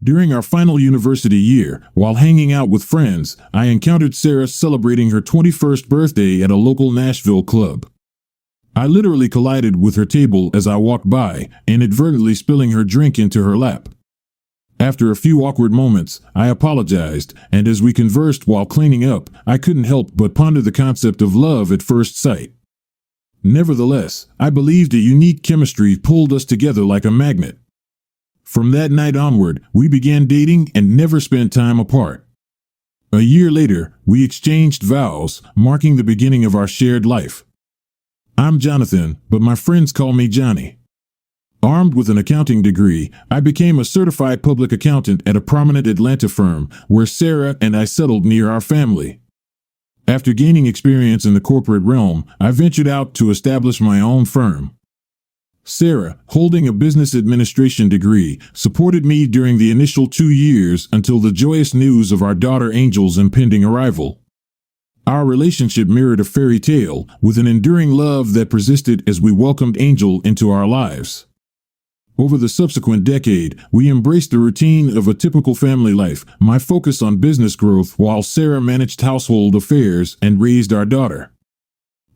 During our final university year, while hanging out with friends, I encountered Sarah celebrating her 21st birthday at a local Nashville club. I literally collided with her table as I walked by, inadvertently spilling her drink into her lap. After a few awkward moments, I apologized, and as we conversed while cleaning up, I couldn't help but ponder the concept of love at first sight. Nevertheless, I believed a unique chemistry pulled us together like a magnet. From that night onward, we began dating and never spent time apart. A year later, we exchanged vows, marking the beginning of our shared life. I'm Jonathan, but my friends call me Johnny. Armed with an accounting degree, I became a certified public accountant at a prominent Atlanta firm, where Sarah and I settled near our family. After gaining experience in the corporate realm, I ventured out to establish my own firm. Sarah, holding a business administration degree, supported me during the initial 2 years until the joyous news of our daughter Angel's impending arrival. Our relationship mirrored a fairy tale, with an enduring love that persisted as we welcomed Angel into our lives. Over the subsequent decade, we embraced the routine of a typical family life, my focus on business growth while Sarah managed household affairs and raised our daughter.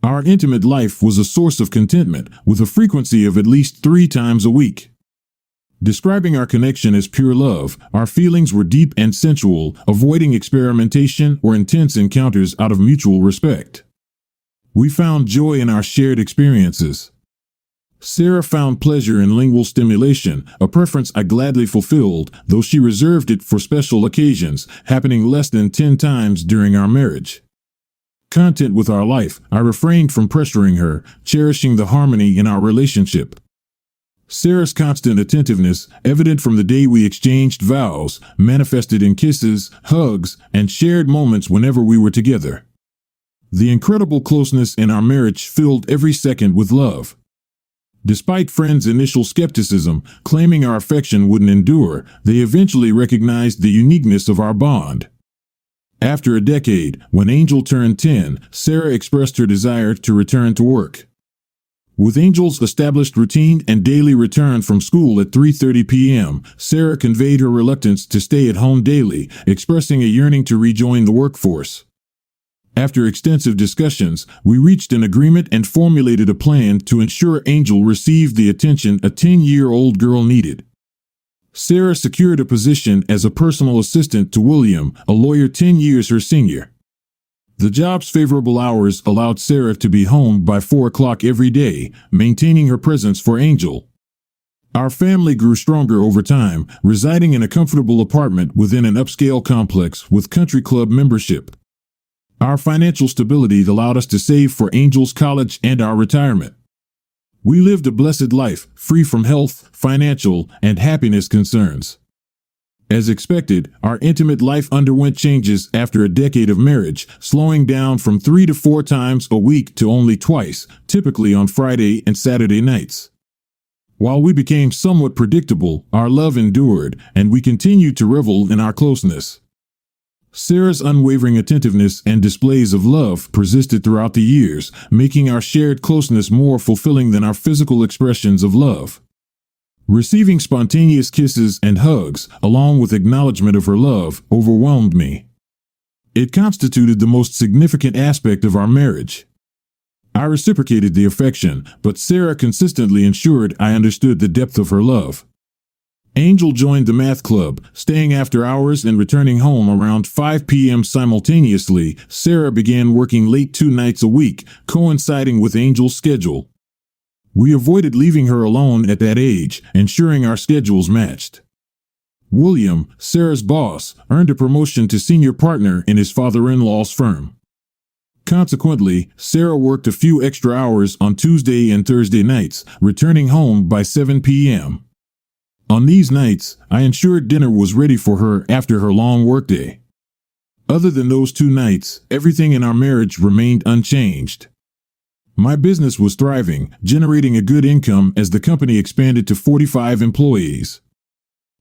Our intimate life was a source of contentment, with a frequency of at least 3 times a week. Describing our connection as pure love, our feelings were deep and sensual, avoiding experimentation or intense encounters out of mutual respect. We found joy in our shared experiences. Sarah found pleasure in lingual stimulation, a preference I gladly fulfilled, though she reserved it for special occasions, happening less than 10 times during our marriage. Content with our life, I refrained from pressuring her, cherishing the harmony in our relationship. Sarah's constant attentiveness, evident from the day we exchanged vows, manifested in kisses, hugs, and shared moments whenever we were together. The incredible closeness in our marriage filled every second with love. Despite friends' initial skepticism, claiming our affection wouldn't endure, they eventually recognized the uniqueness of our bond. After a decade, when Angel turned 10, Sarah expressed her desire to return to work. With Angel's established routine and daily return from school at 3:30 p.m., Sarah conveyed her reluctance to stay at home daily, expressing a yearning to rejoin the workforce. After extensive discussions, we reached an agreement and formulated a plan to ensure Angel received the attention a 10-year-old girl needed. Sarah secured a position as a personal assistant to William, a lawyer 10 years her senior. The job's favorable hours allowed Sarah to be home by 4 o'clock every day, maintaining her presence for Angel. Our family grew stronger over time, residing in a comfortable apartment within an upscale complex with country club membership. Our financial stability allowed us to save for Angel's college and our retirement. We lived a blessed life, free from health, financial, and happiness concerns. As expected, our intimate life underwent changes after a decade of marriage, slowing down from 3 to 4 times a week to only twice, typically on Friday and Saturday nights. While we became somewhat predictable, our love endured, and we continued to revel in our closeness. Sarah's unwavering attentiveness and displays of love persisted throughout the years, making our shared closeness more fulfilling than our physical expressions of love. Receiving spontaneous kisses and hugs, along with acknowledgement of her love, overwhelmed me. It constituted the most significant aspect of our marriage. I reciprocated the affection, but Sarah consistently ensured I understood the depth of her love. Angel joined the math club, staying after hours and returning home around 5 p.m. simultaneously. Sarah began working late 2 nights a week, coinciding with Angel's schedule. We avoided leaving her alone at that age, ensuring our schedules matched. William, Sarah's boss, earned a promotion to senior partner in his father-in-law's firm. Consequently, Sarah worked a few extra hours on Tuesday and Thursday nights, returning home by 7 p.m. On these nights, I ensured dinner was ready for her after her long workday. Other than those 2 nights, everything in our marriage remained unchanged. My business was thriving, generating a good income as the company expanded to 45 employees.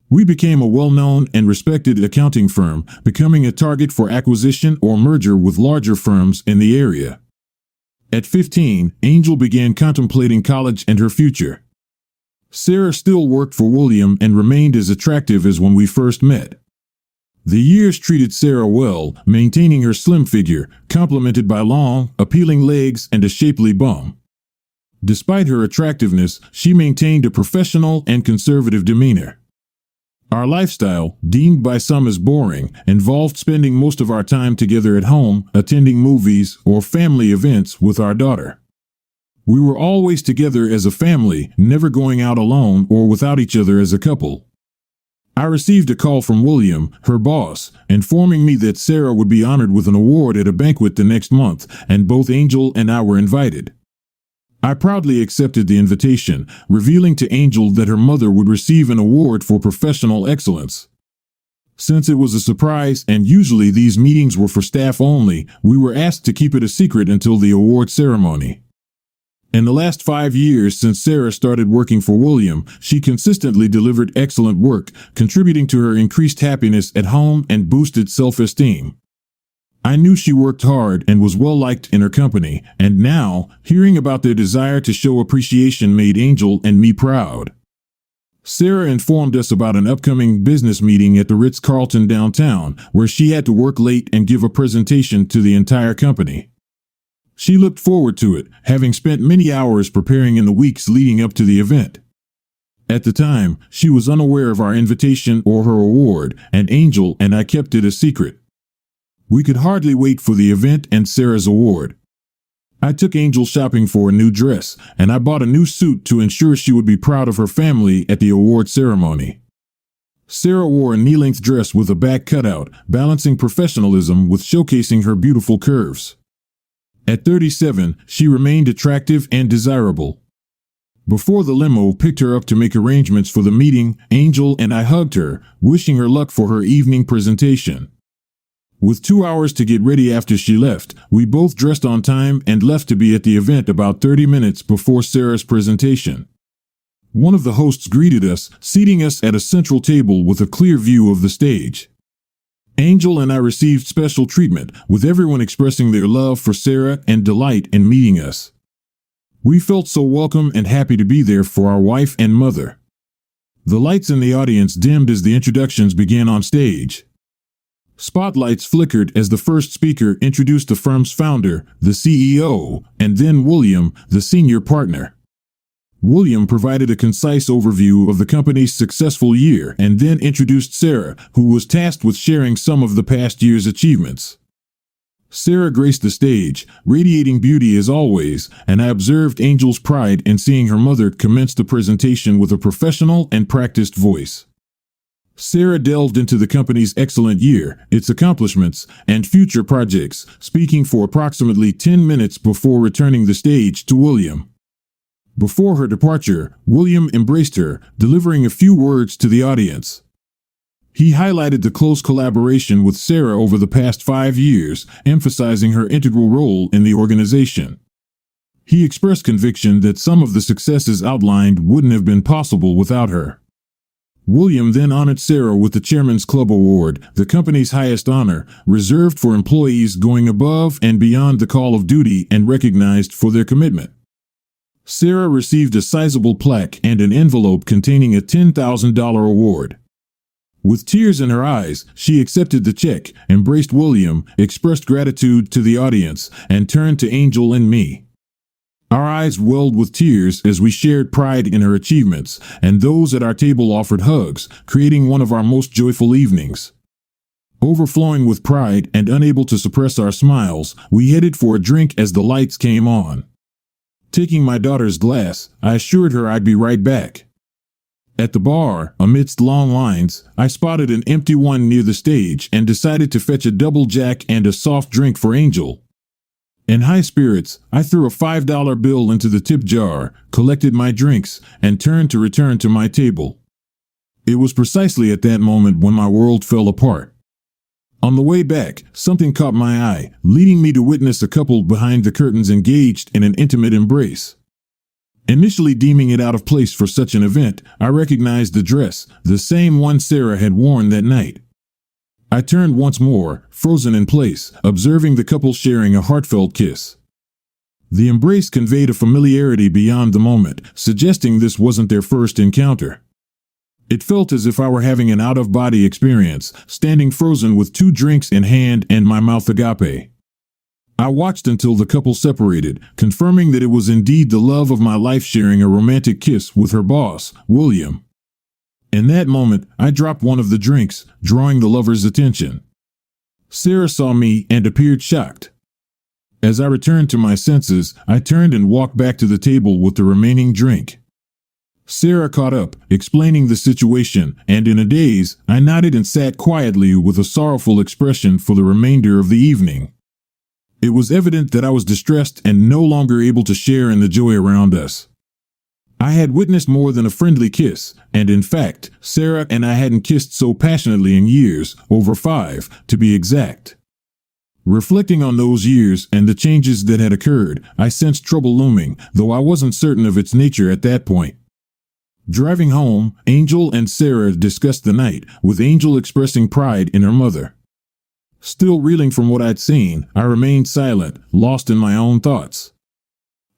We became a well-known and respected accounting firm, becoming a target for acquisition or merger with larger firms in the area. At 15, Angel began contemplating college and her future. Sarah still worked for William and remained as attractive as when we first met. The years treated Sarah well, maintaining her slim figure, complemented by long, appealing legs and a shapely bum. Despite her attractiveness, she maintained a professional and conservative demeanor. Our lifestyle, deemed by some as boring, involved spending most of our time together at home, attending movies or family events with our daughter. We were always together as a family, never going out alone or without each other as a couple. I received a call from William, her boss, informing me that Sarah would be honored with an award at a banquet the next month, and both Angel and I were invited. I proudly accepted the invitation, revealing to Angel that her mother would receive an award for professional excellence. Since it was a surprise and usually these meetings were for staff only, we were asked to keep it a secret until the award ceremony. In the last 5 years since Sarah started working for William, she consistently delivered excellent work, contributing to her increased happiness at home and boosted self-esteem. I knew she worked hard and was well liked in her company, and now, hearing about their desire to show appreciation made Angel and me proud. Sarah informed us about an upcoming business meeting at the Ritz-Carlton downtown, where she had to work late and give a presentation to the entire company. She looked forward to it, having spent many hours preparing in the weeks leading up to the event. At the time, she was unaware of our invitation or her award, and Angel and I kept it a secret. We could hardly wait for the event and Sarah's award. I took Angel shopping for a new dress, and I bought a new suit to ensure she would be proud of her family at the award ceremony. Sarah wore a knee-length dress with a back cutout, balancing professionalism with showcasing her beautiful curves. At 37, she remained attractive and desirable. Before the limo picked her up to make arrangements for the meeting, Angel and I hugged her, wishing her luck for her evening presentation. With 2 hours to get ready after she left, we both dressed on time and left to be at the event about 30 minutes before Sarah's presentation. One of the hosts greeted us, seating us at a central table with a clear view of the stage. Angel and I received special treatment, with everyone expressing their love for Sarah and delight in meeting us. We felt so welcome and happy to be there for our wife and mother. The lights in the audience dimmed as the introductions began on stage. Spotlights flickered as the first speaker introduced the firm's founder, the CEO, and then William, the senior partner. William provided a concise overview of the company's successful year and then introduced Sarah, who was tasked with sharing some of the past year's achievements. Sarah graced the stage, radiating beauty as always, and I observed Angel's pride in seeing her mother commence the presentation with a professional and practiced voice. Sarah delved into the company's excellent year, its accomplishments, and future projects, speaking for approximately 10 minutes before returning the stage to William. Before her departure, William embraced her, delivering a few words to the audience. He highlighted the close collaboration with Sarah over the past 5 years, emphasizing her integral role in the organization. He expressed conviction that some of the successes outlined wouldn't have been possible without her. William then honored Sarah with the Chairman's Club Award, the company's highest honor, reserved for employees going above and beyond the call of duty and recognized for their commitment. Sarah received a sizable plaque and an envelope containing a $10,000 award. With tears in her eyes, she accepted the check, embraced William, expressed gratitude to the audience, and turned to Angel and me. Our eyes welled with tears as we shared pride in her achievements, and those at our table offered hugs, creating one of our most joyful evenings. Overflowing with pride and unable to suppress our smiles, we headed for a drink as the lights came on. Taking my daughter's glass, I assured her I'd be right back. At the bar, amidst long lines, I spotted an empty one near the stage and decided to fetch a double jack and a soft drink for Angel. In high spirits, I threw a $5 bill into the tip jar, collected my drinks, and turned to return to my table. It was precisely at that moment when my world fell apart. On the way back, something caught my eye, leading me to witness a couple behind the curtains engaged in an intimate embrace. Initially deeming it out of place for such an event, I recognized the dress, the same one Sarah had worn that night. I turned once more, frozen in place, observing the couple sharing a heartfelt kiss. The embrace conveyed a familiarity beyond the moment, suggesting this wasn't their first encounter. It felt as if I were having an out-of-body experience, standing frozen with 2 drinks in hand and my mouth agape. I watched until the couple separated, confirming that it was indeed the love of my life sharing a romantic kiss with her boss, William. In that moment, I dropped one of the drinks, drawing the lover's attention. Sarah saw me and appeared shocked. As I returned to my senses, I turned and walked back to the table with the remaining drink. Sarah caught up, explaining the situation, and in a daze, I nodded and sat quietly with a sorrowful expression for the remainder of the evening. It was evident that I was distressed and no longer able to share in the joy around us. I had witnessed more than a friendly kiss, and in fact, Sarah and I hadn't kissed so passionately in years, over 5, to be exact. Reflecting on those years and the changes that had occurred, I sensed trouble looming, though I wasn't certain of its nature at that point. Driving home, Angel and Sarah discussed the night, with Angel expressing pride in her mother. Still reeling from what I'd seen, I remained silent, lost in my own thoughts.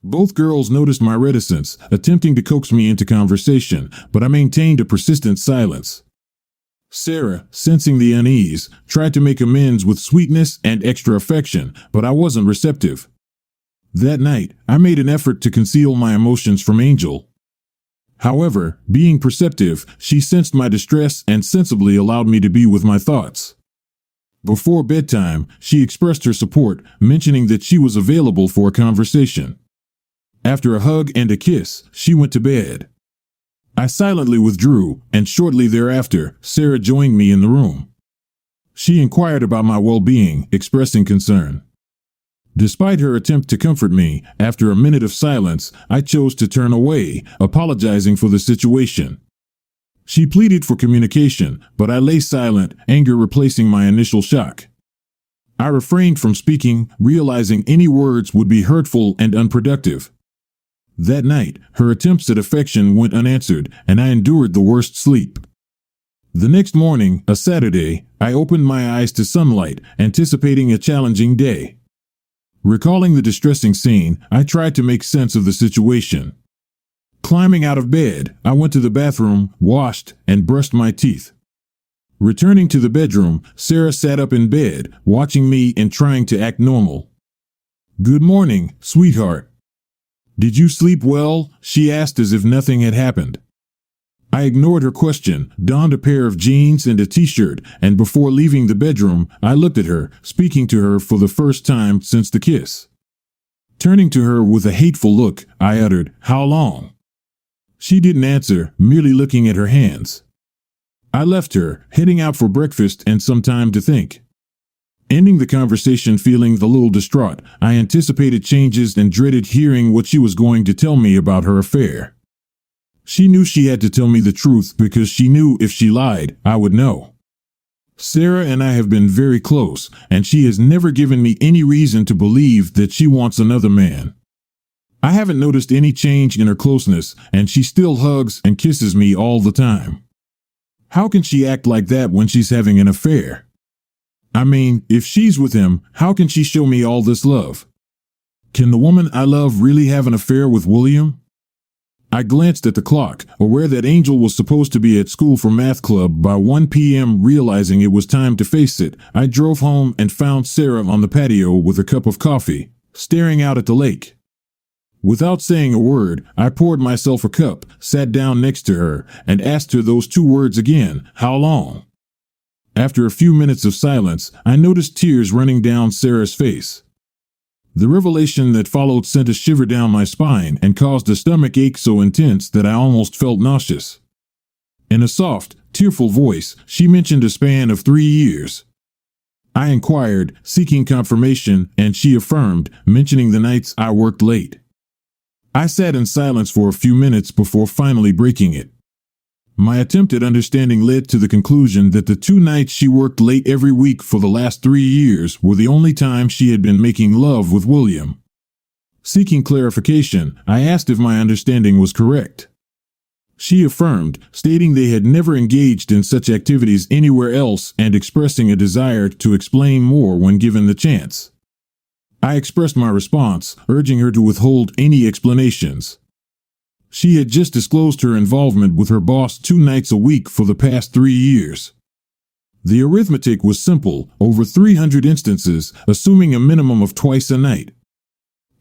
Both girls noticed my reticence, attempting to coax me into conversation, but I maintained a persistent silence. Sarah, sensing the unease, tried to make amends with sweetness and extra affection, but I wasn't receptive. That night, I made an effort to conceal my emotions from Angel. However, being perceptive, she sensed my distress and sensibly allowed me to be with my thoughts. Before bedtime, she expressed her support, mentioning that she was available for a conversation. After a hug and a kiss, she went to bed. I silently withdrew, and shortly thereafter, Sarah joined me in the room. She inquired about my well-being, expressing concern. Despite her attempt to comfort me, after a minute of silence, I chose to turn away, apologizing for the situation. She pleaded for communication, but I lay silent, anger replacing my initial shock. I refrained from speaking, realizing any words would be hurtful and unproductive. That night, her attempts at affection went unanswered, and I endured the worst sleep. The next morning, a Saturday, I opened my eyes to sunlight, anticipating a challenging day. Recalling the distressing scene, I tried to make sense of the situation. Climbing out of bed, I went to the bathroom, washed, and brushed my teeth. Returning to the bedroom, Sarah sat up in bed, watching me and trying to act normal. "Good morning, sweetheart. Did you sleep well?" she asked as if nothing had happened. I ignored her question, donned a pair of jeans and a t-shirt, and before leaving the bedroom, I looked at her, speaking to her for the first time since the kiss. Turning to her with a hateful look, I uttered, "How long?" She didn't answer, merely looking at her hands. I left her, heading out for breakfast and some time to think. Ending the conversation feeling a little distraught, I anticipated changes and dreaded hearing what she was going to tell me about her affair. She knew she had to tell me the truth because she knew if she lied, I would know. Sarah and I have been very close, and she has never given me any reason to believe that she wants another man. I haven't noticed any change in her closeness, and she still hugs and kisses me all the time. How can she act like that when she's having an affair? I mean, if she's with him, how can she show me all this love? Can the woman I love really have an affair with William? I glanced at the clock, aware that Angel was supposed to be at school for math club by 1 p.m. Realizing it was time to face it, I drove home and found Sarah on the patio with a cup of coffee, staring out at the lake. Without saying a word, I poured myself a cup, sat down next to her, and asked her those 2 words again, "How long?" After a few minutes of silence, I noticed tears running down Sarah's face. The revelation that followed sent a shiver down my spine and caused a stomach ache so intense that I almost felt nauseous. In a soft, tearful voice, she mentioned a span of 3 years. I inquired, seeking confirmation, and she affirmed, mentioning the nights I worked late. I sat in silence for a few minutes before finally breaking it. My attempt at understanding led to the conclusion that the 2 nights she worked late every week for the last 3 years were the only time she had been making love with William. Seeking clarification, I asked if my understanding was correct. She affirmed, stating they had never engaged in such activities anywhere else and expressing a desire to explain more when given the chance. I expressed my response, urging her to withhold any explanations. She had just disclosed her involvement with her boss 2 nights a week for the past 3 years. The arithmetic was simple, over 300 instances, assuming a minimum of twice a night.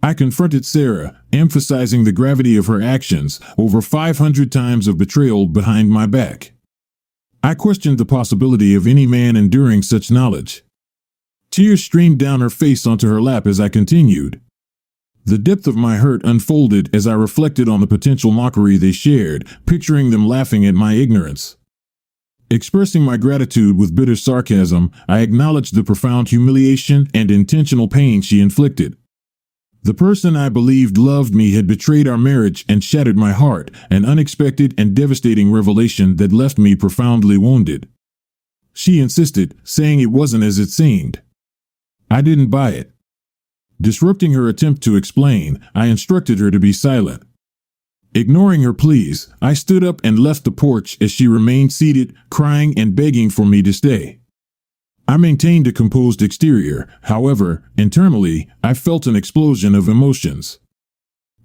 I confronted Sarah, emphasizing the gravity of her actions, over 500 times of betrayal behind my back. I questioned the possibility of any man enduring such knowledge. Tears streamed down her face onto her lap as I continued. The depth of my hurt unfolded as I reflected on the potential mockery they shared, picturing them laughing at my ignorance. Expressing my gratitude with bitter sarcasm, I acknowledged the profound humiliation and intentional pain she inflicted. The person I believed loved me had betrayed our marriage and shattered my heart, an unexpected and devastating revelation that left me profoundly wounded. She insisted, saying it wasn't as it seemed. I didn't buy it. Disrupting her attempt to explain, I instructed her to be silent. Ignoring her pleas, I stood up and left the porch as she remained seated, crying and begging for me to stay. I maintained a composed exterior, however, internally, I felt an explosion of emotions.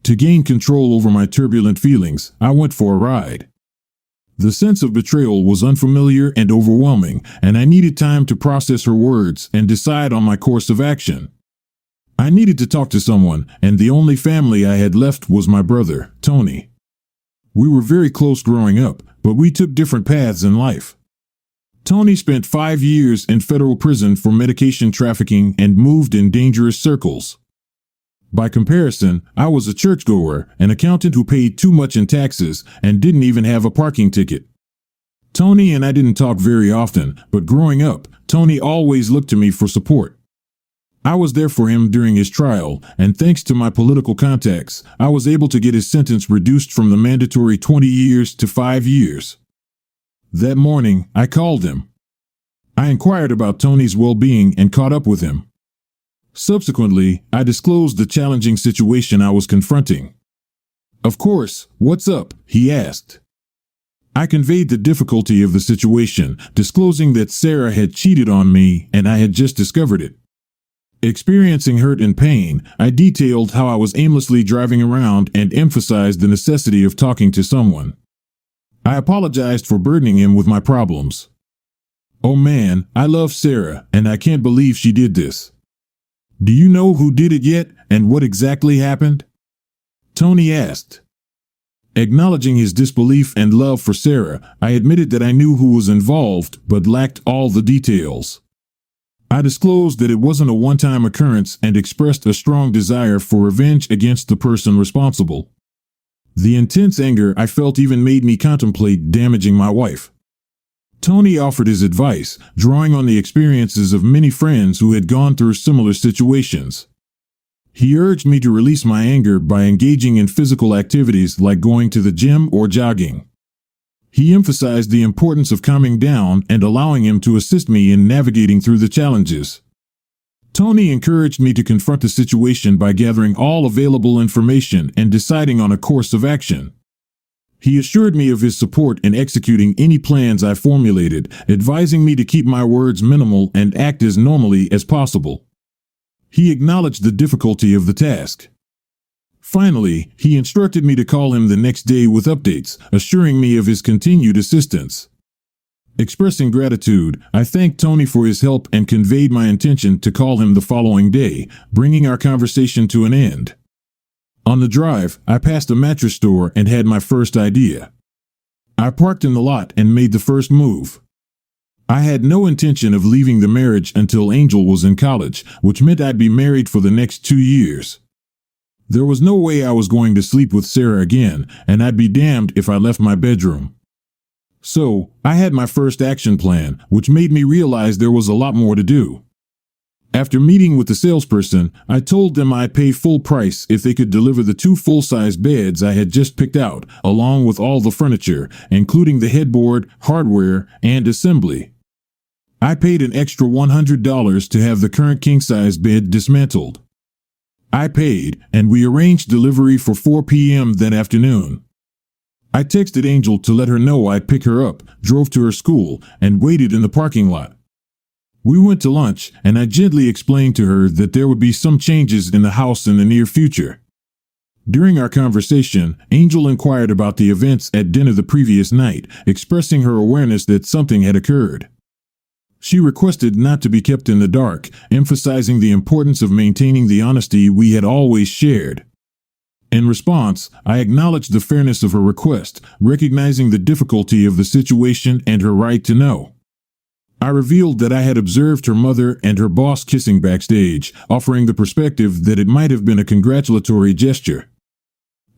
To gain control over my turbulent feelings, I went for a ride. The sense of betrayal was unfamiliar and overwhelming, and I needed time to process her words and decide on my course of action. I needed to talk to someone, and the only family I had left was my brother, Tony. We were very close growing up, but we took different paths in life. Tony spent 5 years in federal prison for medication trafficking and moved in dangerous circles. By comparison, I was a churchgoer, an accountant who paid too much in taxes, and didn't even have a parking ticket. Tony and I didn't talk very often, but growing up, Tony always looked to me for support. I was there for him during his trial, and thanks to my political contacts, I was able to get his sentence reduced from the mandatory 20 years to 5 years. That morning, I called him. I inquired about Tony's well-being and caught up with him. Subsequently, I disclosed the challenging situation I was confronting. "Of course, what's up?" he asked. I conveyed the difficulty of the situation, disclosing that Sarah had cheated on me and I had just discovered it. Experiencing hurt and pain, I detailed how I was aimlessly driving around and emphasized the necessity of talking to someone. I apologized for burdening him with my problems. "Oh man, I love Sarah, and I can't believe she did this. Do you know who did it yet, and what exactly happened?" Tony asked. Acknowledging his disbelief and love for Sarah, I admitted that I knew who was involved, but lacked all the details. I disclosed that it wasn't a one-time occurrence and expressed a strong desire for revenge against the person responsible. The intense anger I felt even made me contemplate damaging my wife. Tony offered his advice, drawing on the experiences of many friends who had gone through similar situations. He urged me to release my anger by engaging in physical activities like going to the gym or jogging. He emphasized the importance of calming down and allowing him to assist me in navigating through the challenges. Tony encouraged me to confront the situation by gathering all available information and deciding on a course of action. He assured me of his support in executing any plans I formulated, advising me to keep my words minimal and act as normally as possible. He acknowledged the difficulty of the task. Finally, he instructed me to call him the next day with updates, assuring me of his continued assistance. Expressing gratitude, I thanked Tony for his help and conveyed my intention to call him the following day, bringing our conversation to an end. On the drive, I passed a mattress store and had my first idea. I parked in the lot and made the first move. I had no intention of leaving the marriage until Angel was in college, which meant I'd be married for the next 2 years. There was no way I was going to sleep with Sarah again, and I'd be damned if I left my bedroom. So, I had my first action plan, which made me realize there was a lot more to do. After meeting with the salesperson, I told them I'd pay full price if they could deliver the 2 full-size beds I had just picked out, along with all the furniture, including the headboard, hardware, and assembly. I paid an extra $100 to have the current king-size bed dismantled. I paid, and we arranged delivery for 4 p.m. that afternoon. I texted Angel to let her know I'd pick her up, drove to her school, and waited in the parking lot. We went to lunch, and I gently explained to her that there would be some changes in the house in the near future. During our conversation, Angel inquired about the events at dinner the previous night, expressing her awareness that something had occurred. She requested not to be kept in the dark, emphasizing the importance of maintaining the honesty we had always shared. In response, I acknowledged the fairness of her request, recognizing the difficulty of the situation and her right to know. I revealed that I had observed her mother and her boss kissing backstage, offering the perspective that it might have been a congratulatory gesture.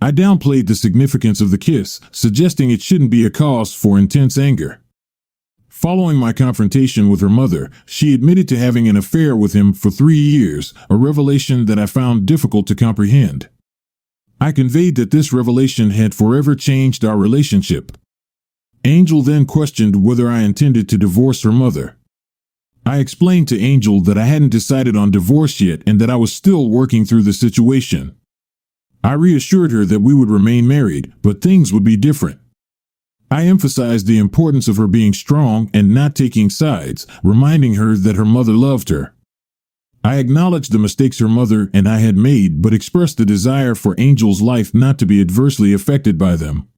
I downplayed the significance of the kiss, suggesting it shouldn't be a cause for intense anger. Following my confrontation with her mother, she admitted to having an affair with him for 3 years, a revelation that I found difficult to comprehend. I conveyed that this revelation had forever changed our relationship. Angel then questioned whether I intended to divorce her mother. I explained to Angel that I hadn't decided on divorce yet and that I was still working through the situation. I reassured her that we would remain married, but things would be different. I emphasized the importance of her being strong and not taking sides, reminding her that her mother loved her. I acknowledged the mistakes her mother and I had made, but expressed the desire for Angel's life not to be adversely affected by them.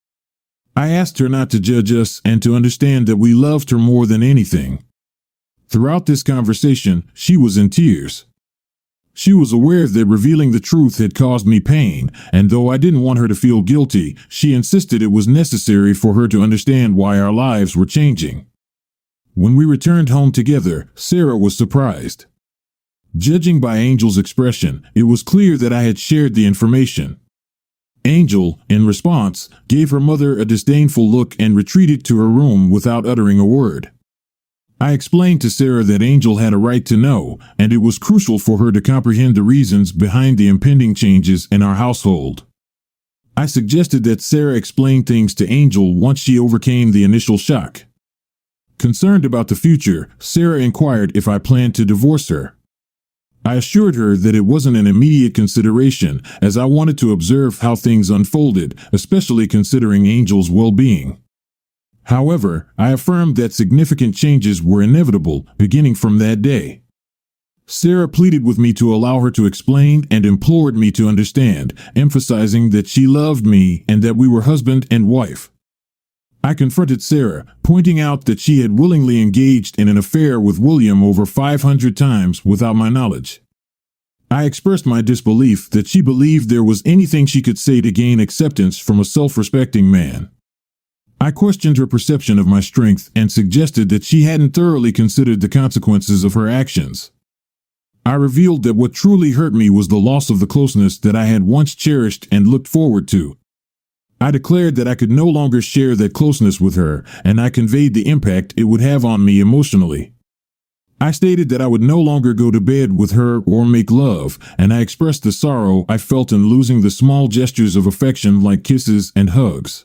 I asked her not to judge us and to understand that we loved her more than anything. Throughout this conversation, she was in tears. She was aware that revealing the truth had caused me pain, and though I didn't want her to feel guilty, she insisted it was necessary for her to understand why our lives were changing. When we returned home together, Sarah was surprised. Judging by Angel's expression, it was clear that I had shared the information. Angel, in response, gave her mother a disdainful look and retreated to her room without uttering a word. I explained to Sarah that Angel had a right to know, and it was crucial for her to comprehend the reasons behind the impending changes in our household. I suggested that Sarah explain things to Angel once she overcame the initial shock. Concerned about the future, Sarah inquired if I planned to divorce her. I assured her that it wasn't an immediate consideration, as I wanted to observe how things unfolded, especially considering Angel's well-being. However, I affirmed that significant changes were inevitable, beginning from that day. Sarah pleaded with me to allow her to explain and implored me to understand, emphasizing that she loved me and that we were husband and wife. I confronted Sarah, pointing out that she had willingly engaged in an affair with William over 500 times without my knowledge. I expressed my disbelief that she believed there was anything she could say to gain acceptance from a self-respecting man. I questioned her perception of my strength and suggested that she hadn't thoroughly considered the consequences of her actions. I revealed that what truly hurt me was the loss of the closeness that I had once cherished and looked forward to. I declared that I could no longer share that closeness with her, and I conveyed the impact it would have on me emotionally. I stated that I would no longer go to bed with her or make love, and I expressed the sorrow I felt in losing the small gestures of affection like kisses and hugs.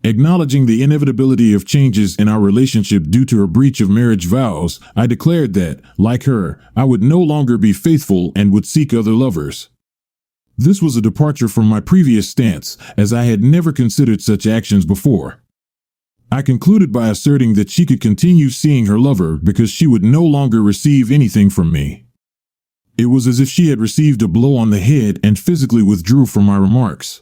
Acknowledging the inevitability of changes in our relationship due to her breach of marriage vows, I declared that, like her, I would no longer be faithful and would seek other lovers. This was a departure from my previous stance, as I had never considered such actions before. I concluded by asserting that she could continue seeing her lover because she would no longer receive anything from me. It was as if she had received a blow on the head and physically withdrew from my remarks.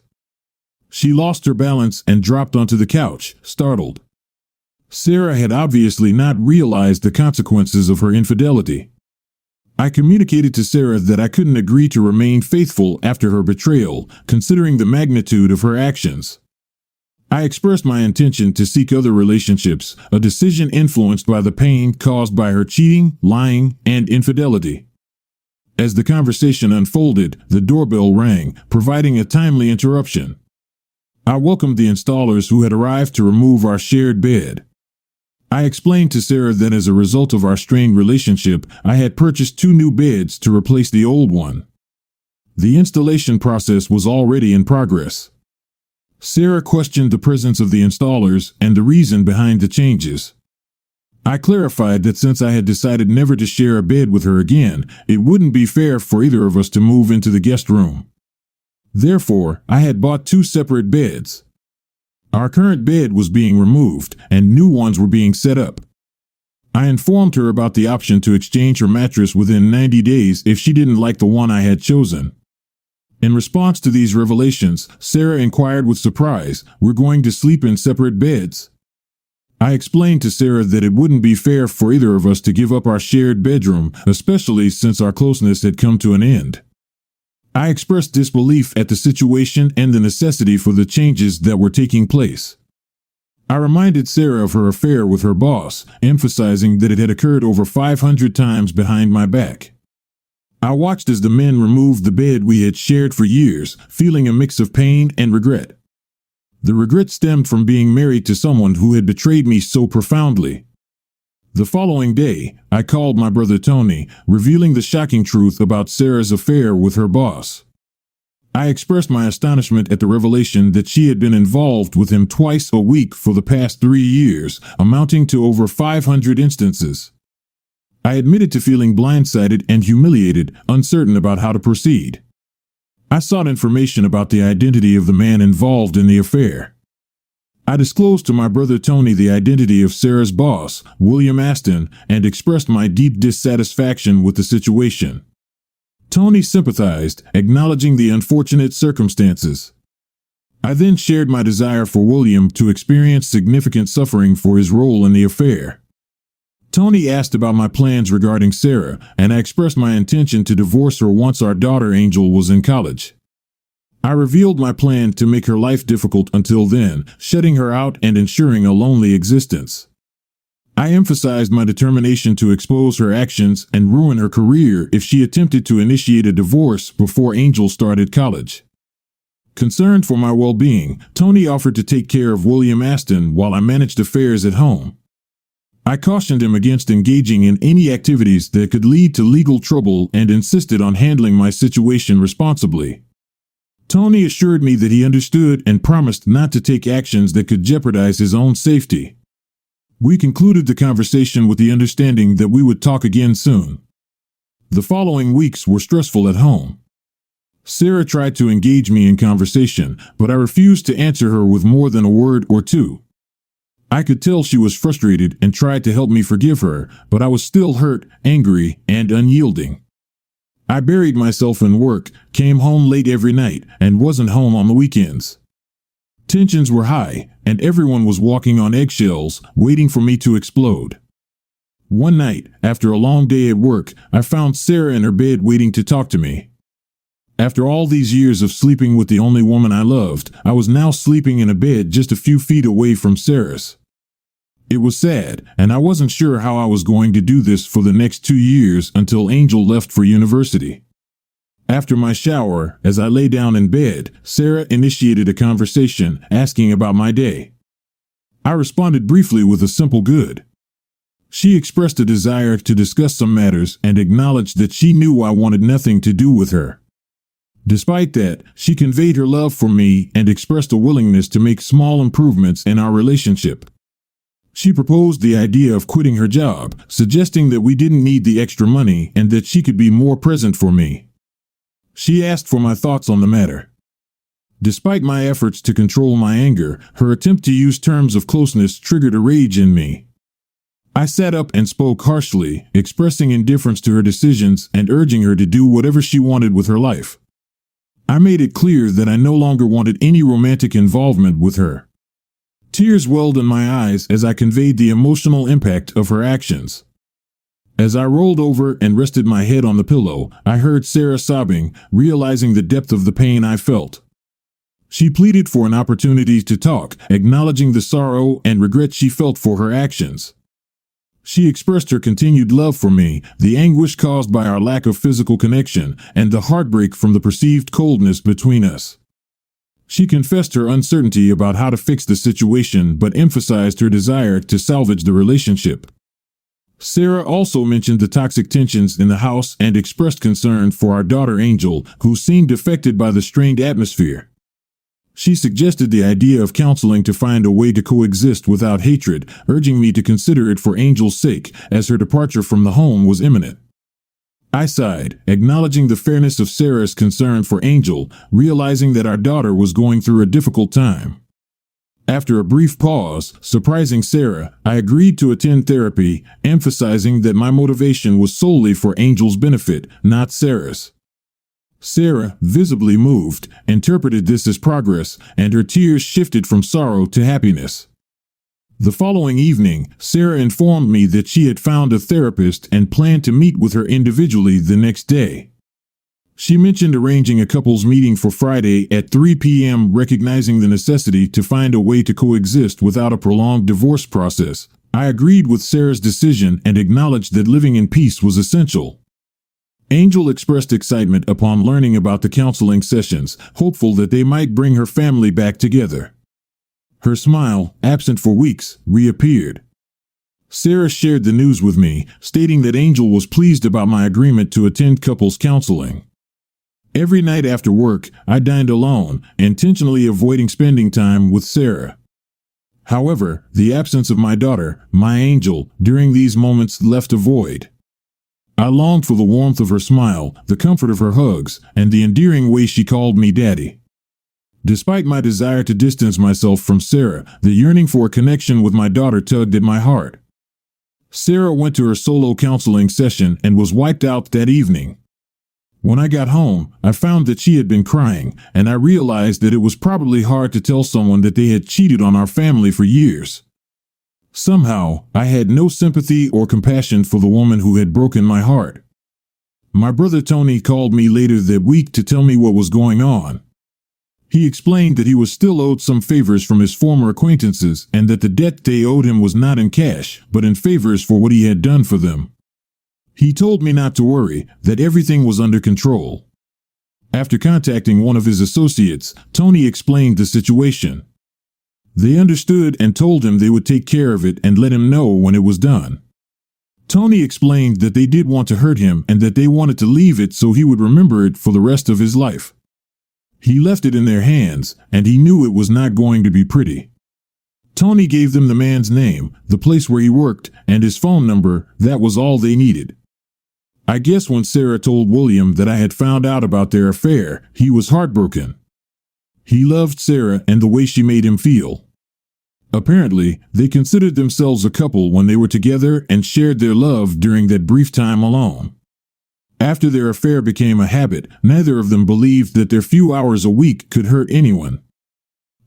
She lost her balance and dropped onto the couch, startled. Sarah had obviously not realized the consequences of her infidelity. I communicated to Sarah that I couldn't agree to remain faithful after her betrayal, considering the magnitude of her actions. I expressed my intention to seek other relationships, a decision influenced by the pain caused by her cheating, lying, and infidelity. As the conversation unfolded, the doorbell rang, providing a timely interruption. I welcomed the installers who had arrived to remove our shared bed. I explained to Sarah that as a result of our strained relationship, I had purchased 2 new beds to replace the old one. The installation process was already in progress. Sarah questioned the presence of the installers and the reason behind the changes. I clarified that since I had decided never to share a bed with her again, it wouldn't be fair for either of us to move into the guest room. Therefore, I had bought 2 separate beds. Our current bed was being removed, and new ones were being set up. I informed her about the option to exchange her mattress within 90 days if she didn't like the one I had chosen. In response to these revelations, Sarah inquired with surprise, "We're going to sleep in separate beds?" I explained to Sarah that it wouldn't be fair for either of us to give up our shared bedroom, especially since our closeness had come to an end. I expressed disbelief at the situation and the necessity for the changes that were taking place. I reminded Sarah of her affair with her boss, emphasizing that it had occurred over 500 times behind my back. I watched as the men removed the bed we had shared for years, feeling a mix of pain and regret. The regret stemmed from being married to someone who had betrayed me so profoundly. The following day, I called my brother Tony, revealing the shocking truth about Sarah's affair with her boss. I expressed my astonishment at the revelation that she had been involved with him twice a week for the past 3 years, amounting to over 500 instances. I admitted to feeling blindsided and humiliated, uncertain about how to proceed. I sought information about the identity of the man involved in the affair. I disclosed to my brother Tony the identity of Sarah's boss, William Aston, and expressed my deep dissatisfaction with the situation. Tony sympathized, acknowledging the unfortunate circumstances. I then shared my desire for William to experience significant suffering for his role in the affair. Tony asked about my plans regarding Sarah, and I expressed my intention to divorce her once our daughter Angel was in college. I revealed my plan to make her life difficult until then, shutting her out and ensuring a lonely existence. I emphasized my determination to expose her actions and ruin her career if she attempted to initiate a divorce before Angel started college. Concerned for my well-being, Tony offered to take care of William Aston while I managed affairs at home. I cautioned him against engaging in any activities that could lead to legal trouble and insisted on handling my situation responsibly. Tony assured me that he understood and promised not to take actions that could jeopardize his own safety. We concluded the conversation with the understanding that we would talk again soon. The following weeks were stressful at home. Sarah tried to engage me in conversation, but I refused to answer her with more than a word or two. I could tell she was frustrated and tried to help me forgive her, but I was still hurt, angry, and unyielding. I buried myself in work, came home late every night, and wasn't home on the weekends. Tensions were high, and everyone was walking on eggshells, waiting for me to explode. One night, after a long day at work, I found Sarah in her bed waiting to talk to me. After all these years of sleeping with the only woman I loved, I was now sleeping in a bed just a few feet away from Sarah's. It was sad, and I wasn't sure how I was going to do this for the next 2 years until Angel left for university. After my shower, as I lay down in bed, Sarah initiated a conversation, asking about my day. I responded briefly with a simple good. She expressed a desire to discuss some matters and acknowledged that she knew I wanted nothing to do with her. Despite that, she conveyed her love for me and expressed a willingness to make small improvements in our relationship. She proposed the idea of quitting her job, suggesting that we didn't need the extra money and that she could be more present for me. She asked for my thoughts on the matter. Despite my efforts to control my anger, her attempt to use terms of closeness triggered a rage in me. I sat up and spoke harshly, expressing indifference to her decisions and urging her to do whatever she wanted with her life. I made it clear that I no longer wanted any romantic involvement with her. Tears welled in my eyes as I conveyed the emotional impact of her actions. As I rolled over and rested my head on the pillow, I heard Sarah sobbing, realizing the depth of the pain I felt. She pleaded for an opportunity to talk, acknowledging the sorrow and regret she felt for her actions. She expressed her continued love for me, the anguish caused by our lack of physical connection, and the heartbreak from the perceived coldness between us. She confessed her uncertainty about how to fix the situation but emphasized her desire to salvage the relationship. Sarah also mentioned the toxic tensions in the house and expressed concern for our daughter Angel, who seemed affected by the strained atmosphere. She suggested the idea of counseling to find a way to coexist without hatred, urging me to consider it for Angel's sake, as her departure from the home was imminent. I sighed, acknowledging the fairness of Sarah's concern for Angel, realizing that our daughter was going through a difficult time. After a brief pause, surprising Sarah, I agreed to attend therapy, emphasizing that my motivation was solely for Angel's benefit, not Sarah's. Sarah, visibly moved, interpreted this as progress, and her tears shifted from sorrow to happiness. The following evening, Sarah informed me that she had found a therapist and planned to meet with her individually the next day. She mentioned arranging a couples meeting for Friday at 3 p.m., recognizing the necessity to find a way to coexist without a prolonged divorce process. I agreed with Sarah's decision and acknowledged that living in peace was essential. Angel expressed excitement upon learning about the counseling sessions, hopeful that they might bring her family back together. Her smile, absent for weeks, reappeared. Sarah shared the news with me, stating that Angel was pleased about my agreement to attend couples counseling. Every night after work, I dined alone, intentionally avoiding spending time with Sarah. However, the absence of my daughter, my Angel, during these moments left a void. I longed for the warmth of her smile, the comfort of her hugs, and the endearing way she called me Daddy. Despite my desire to distance myself from Sarah, the yearning for a connection with my daughter tugged at my heart. Sarah went to her solo counseling session and was wiped out that evening. When I got home, I found that she had been crying, and I realized that it was probably hard to tell someone that they had cheated on our family for years. Somehow, I had no sympathy or compassion for the woman who had broken my heart. My brother Tony called me later that week to tell me what was going on. He explained that he was still owed some favors from his former acquaintances and that the debt they owed him was not in cash, but in favors for what he had done for them. He told me not to worry, that everything was under control. After contacting one of his associates, Tony explained the situation. They understood and told him they would take care of it and let him know when it was done. Tony explained that they did want to hurt him and that they wanted to leave it so he would remember it for the rest of his life. He left it in their hands, and he knew it was not going to be pretty. Tony gave them the man's name, the place where he worked, and his phone number. That was all they needed. I guess when Sarah told William that I had found out about their affair, he was heartbroken. He loved Sarah and the way she made him feel. Apparently, they considered themselves a couple when they were together and shared their love during that brief time alone. After their affair became a habit, neither of them believed that their few hours a week could hurt anyone.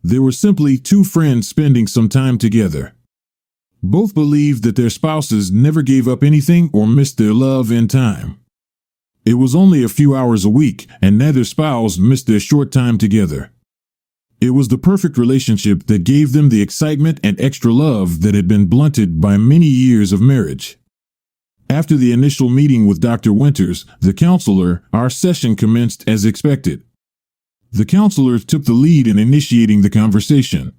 They were simply two friends spending some time together. Both believed that their spouses never gave up anything or missed their love in time. It was only a few hours a week, and neither spouse missed their short time together. It was the perfect relationship that gave them the excitement and extra love that had been blunted by many years of marriage. After the initial meeting with Dr. Winters, the counselor, our session commenced as expected. The counselor took the lead in initiating the conversation.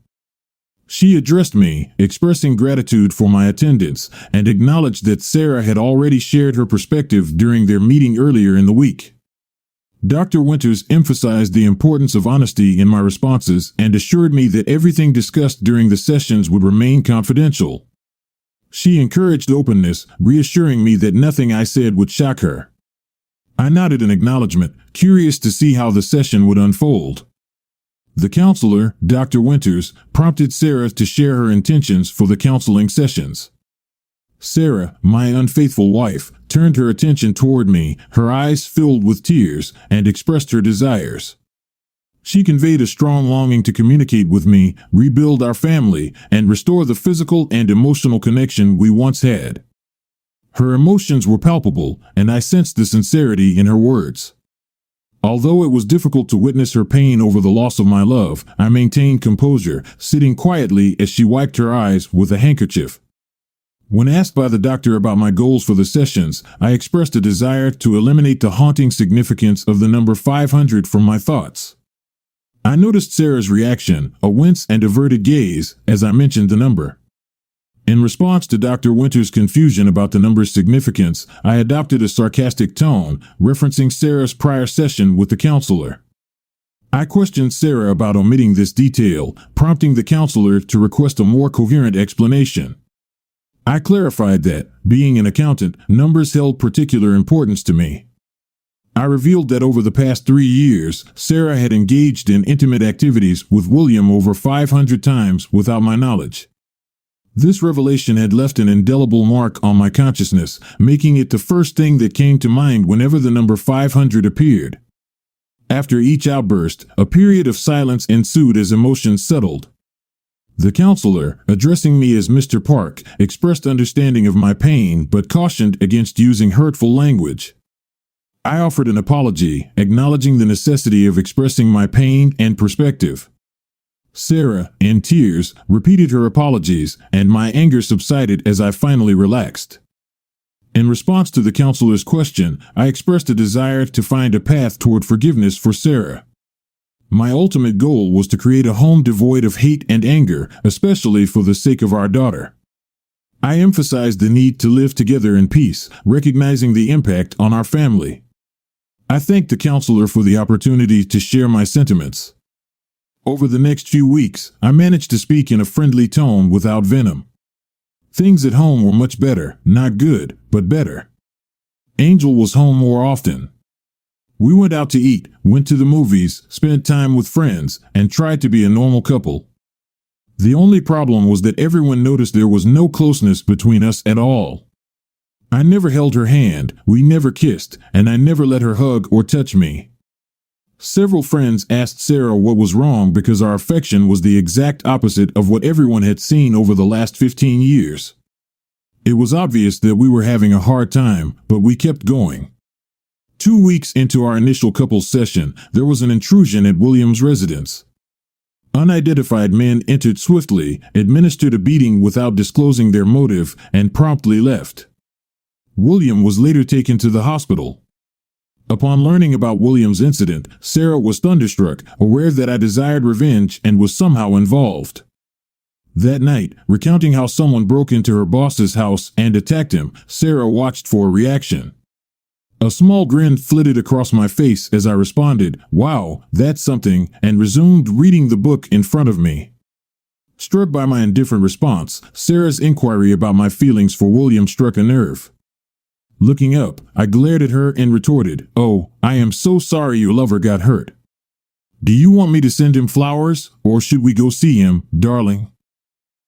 She addressed me, expressing gratitude for my attendance, and acknowledged that Sarah had already shared her perspective during their meeting earlier in the week. Dr. Winters emphasized the importance of honesty in my responses and assured me that everything discussed during the sessions would remain confidential. She encouraged openness, reassuring me that nothing I said would shock her. I nodded in acknowledgement, curious to see how the session would unfold. The counselor, Dr. Winters, prompted Sarah to share her intentions for the counseling sessions. Sarah, my unfaithful wife, turned her attention toward me, her eyes filled with tears, and expressed her desires. She conveyed a strong longing to communicate with me, rebuild our family, and restore the physical and emotional connection we once had. Her emotions were palpable, and I sensed the sincerity in her words. Although it was difficult to witness her pain over the loss of my love, I maintained composure, sitting quietly as she wiped her eyes with a handkerchief. When asked by the doctor about my goals for the sessions, I expressed a desire to eliminate the haunting significance of the number 500 from my thoughts. I noticed Sarah's reaction, a wince and averted gaze, as I mentioned the number. In response to Dr. Winters' confusion about the number's significance, I adopted a sarcastic tone, referencing Sarah's prior session with the counselor. I questioned Sarah about omitting this detail, prompting the counselor to request a more coherent explanation. I clarified that, being an accountant, numbers held particular importance to me. I revealed that over the past 3 years, Sarah had engaged in intimate activities with William over 500 times without my knowledge. This revelation had left an indelible mark on my consciousness, making it the first thing that came to mind whenever the number 500 appeared. After each outburst, a period of silence ensued as emotions settled. The counselor, addressing me as Mr. Park, expressed understanding of my pain but cautioned against using hurtful language. I offered an apology, acknowledging the necessity of expressing my pain and perspective. Sarah, in tears, repeated her apologies, and my anger subsided as I finally relaxed. In response to the counselor's question, I expressed a desire to find a path toward forgiveness for Sarah. My ultimate goal was to create a home devoid of hate and anger, especially for the sake of our daughter. I emphasized the need to live together in peace, recognizing the impact on our family. I thanked the counselor for the opportunity to share my sentiments. Over the next few weeks, I managed to speak in a friendly tone without venom. Things at home were much better, not good, but better. Angel was home more often. We went out to eat, went to the movies, spent time with friends, and tried to be a normal couple. The only problem was that everyone noticed there was no closeness between us at all. I never held her hand, we never kissed, and I never let her hug or touch me. Several friends asked Sarah what was wrong because our affection was the exact opposite of what everyone had seen over the last 15 years. It was obvious that we were having a hard time, but we kept going. 2 weeks into our initial couples session, there was an intrusion at William's residence. Unidentified men entered swiftly, administered a beating without disclosing their motive, and promptly left. William was later taken to the hospital. Upon learning about William's incident, Sarah was thunderstruck, aware that I desired revenge and was somehow involved. That night, recounting how someone broke into her boss's house and attacked him, Sarah watched for a reaction. A small grin flitted across my face as I responded, "Wow, that's something," and resumed reading the book in front of me. Struck by my indifferent response, Sarah's inquiry about my feelings for William struck a nerve. Looking up, I glared at her and retorted, "Oh, I am so sorry your lover got hurt. Do you want me to send him flowers, or should we go see him, darling?"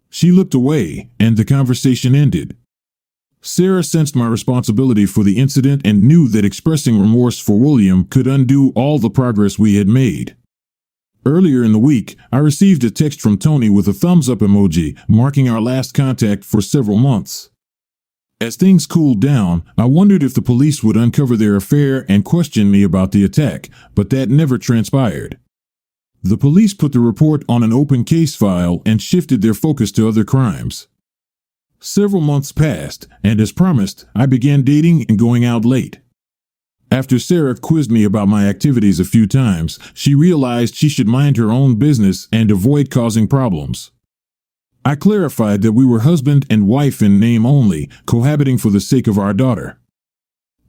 She looked away, and the conversation ended. Sarah sensed my responsibility for the incident and knew that expressing remorse for William could undo all the progress we had made. Earlier in the week, I received a text from Tony with a thumbs-up emoji, marking our last contact for several months. As things cooled down, I wondered if the police would uncover their affair and question me about the attack, but that never transpired. The police put the report on an open case file and shifted their focus to other crimes. Several months passed, and as promised, I began dating and going out late. After Sarah quizzed me about my activities a few times, she realized she should mind her own business and avoid causing problems. I clarified that we were husband and wife in name only, cohabiting for the sake of our daughter.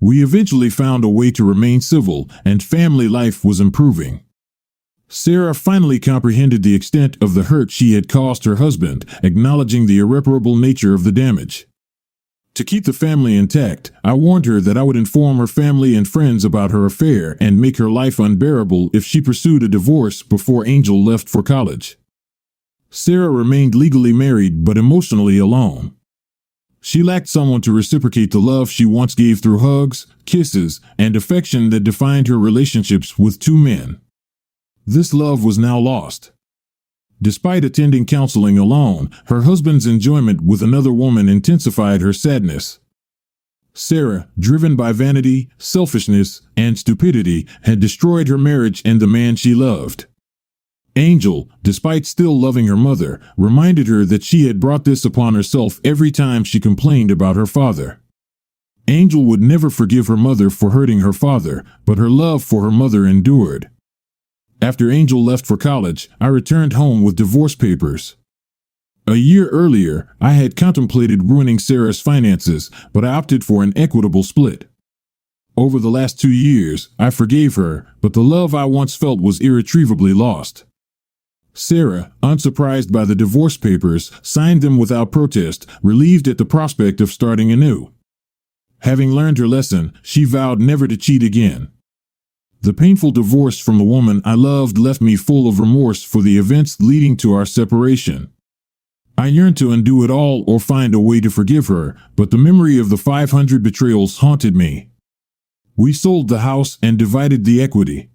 We eventually found a way to remain civil, and family life was improving. Sarah finally comprehended the extent of the hurt she had caused her husband, acknowledging the irreparable nature of the damage. To keep the family intact, I warned her that I would inform her family and friends about her affair and make her life unbearable if she pursued a divorce before Angel left for college. Sarah remained legally married but emotionally alone. She lacked someone to reciprocate the love she once gave through hugs, kisses, and affection that defined her relationships with 2 men. This love was now lost. Despite attending counseling alone, her husband's enjoyment with another woman intensified her sadness. Sarah, driven by vanity, selfishness, and stupidity, had destroyed her marriage and the man she loved. Angel, despite still loving her mother, reminded her that she had brought this upon herself every time she complained about her father. Angel would never forgive her mother for hurting her father, but her love for her mother endured. After Angel left for college, I returned home with divorce papers. A year earlier, I had contemplated ruining Sarah's finances, but I opted for an equitable split. Over the last 2 years, I forgave her, but the love I once felt was irretrievably lost. Sarah, unsurprised by the divorce papers, signed them without protest, relieved at the prospect of starting anew. Having learned her lesson, she vowed never to cheat again. The painful divorce from the woman I loved left me full of remorse for the events leading to our separation. I yearned to undo it all or find a way to forgive her, but the memory of the 500 betrayals haunted me. We sold the house and divided the equity.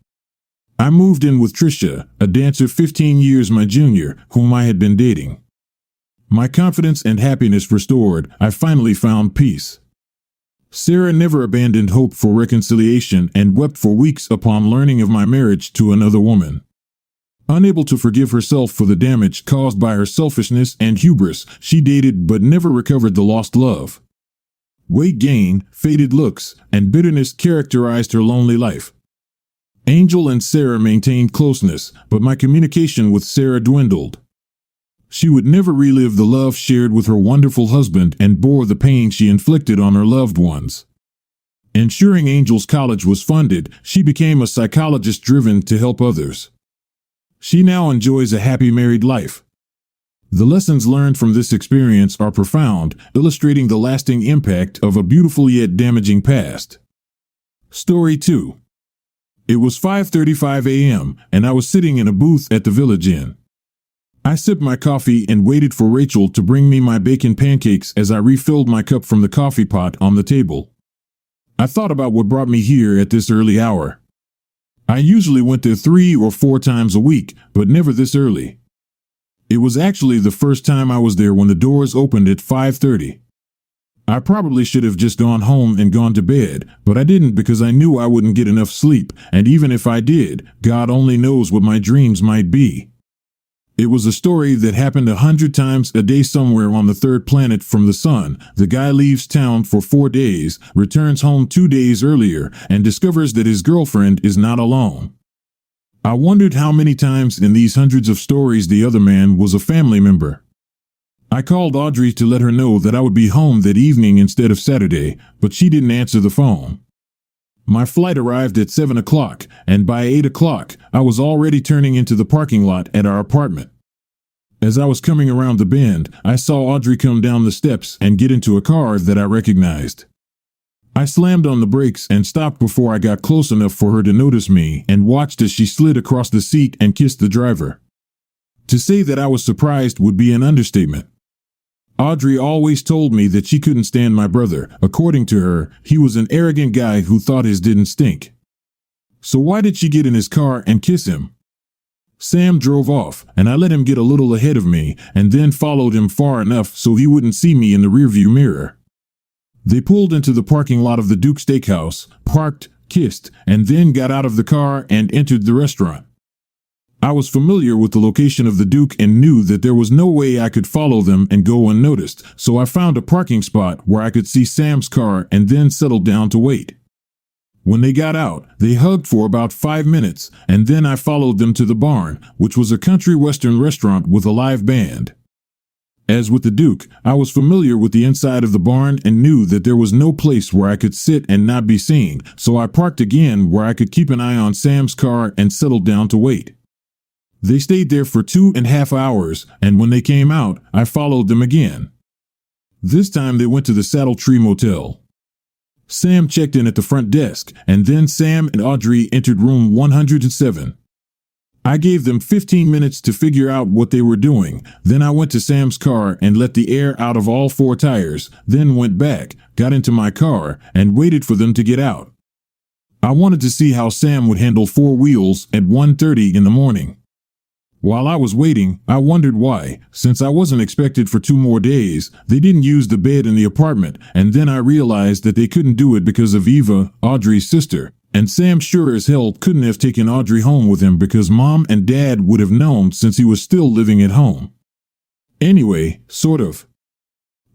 I moved in with Trisha, a dancer 15 years my junior, whom I had been dating. My confidence and happiness restored, I finally found peace. Sarah never abandoned hope for reconciliation and wept for weeks upon learning of my marriage to another woman. Unable to forgive herself for the damage caused by her selfishness and hubris, she dated but never recovered the lost love. Weight gain, faded looks, and bitterness characterized her lonely life. Angel and Sarah maintained closeness, but my communication with Sarah dwindled. She would never relive the love shared with her wonderful husband and bore the pain she inflicted on her loved ones. Ensuring Angel's college was funded, she became a psychologist driven to help others. She now enjoys a happy married life. The lessons learned from this experience are profound, illustrating the lasting impact of a beautiful yet damaging past. Story 2. It was 5:35 a.m., and I was sitting in a booth at the Village Inn. I sipped my coffee and waited for Rachel to bring me my bacon pancakes as I refilled my cup from the coffee pot on the table. I thought about what brought me here at this early hour. I usually went there 3 or 4 times a week, but never this early. It was actually the first time I was there when the doors opened at 5:30. I probably should have just gone home and gone to bed, but I didn't because I knew I wouldn't get enough sleep, and even if I did, God only knows what my dreams might be. It was a story that happened 100 times a day somewhere on the third planet from the sun. The guy leaves town for 4 days, returns home 2 days earlier, and discovers that his girlfriend is not alone. I wondered how many times in these hundreds of stories the other man was a family member. I called Audrey to let her know that I would be home that evening instead of Saturday, but she didn't answer the phone. My flight arrived at 7 o'clock, and by 8 o'clock, I was already turning into the parking lot at our apartment. As I was coming around the bend, I saw Audrey come down the steps and get into a car that I recognized. I slammed on the brakes and stopped before I got close enough for her to notice me and watched as she slid across the seat and kissed the driver. To say that I was surprised would be an understatement. Audrey always told me that she couldn't stand my brother. According to her, he was an arrogant guy who thought his didn't stink. So why did she get in his car and kiss him? Sam drove off, and I let him get a little ahead of me, and then followed him far enough so he wouldn't see me in the rearview mirror. They pulled into the parking lot of the Duke Steakhouse, parked, kissed, and then got out of the car and entered the restaurant. I was familiar with the location of the Duke and knew that there was no way I could follow them and go unnoticed, so I found a parking spot where I could see Sam's car and then settled down to wait. When they got out, they hugged for about 5 minutes, and then I followed them to the barn, which was a country western restaurant with a live band. As with the Duke, I was familiar with the inside of the barn and knew that there was no place where I could sit and not be seen, so I parked again where I could keep an eye on Sam's car and settled down to wait. They stayed there for 2.5 hours, and when they came out, I followed them again. This time they went to the Saddle Tree Motel. Sam checked in at the front desk, and then Sam and Audrey entered room 107. I gave them 15 minutes to figure out what they were doing. Then I went to Sam's car and let the air out of all 4 tires, then went back, got into my car, and waited for them to get out. I wanted to see how Sam would handle 4 wheels at 1:30 in the morning. While I was waiting, I wondered why, since I wasn't expected for 2 more days, they didn't use the bed in the apartment, and then I realized that they couldn't do it because of Eva, Audrey's sister, and Sam sure as hell couldn't have taken Audrey home with him because Mom and Dad would have known since he was still living at home. Anyway, sort of.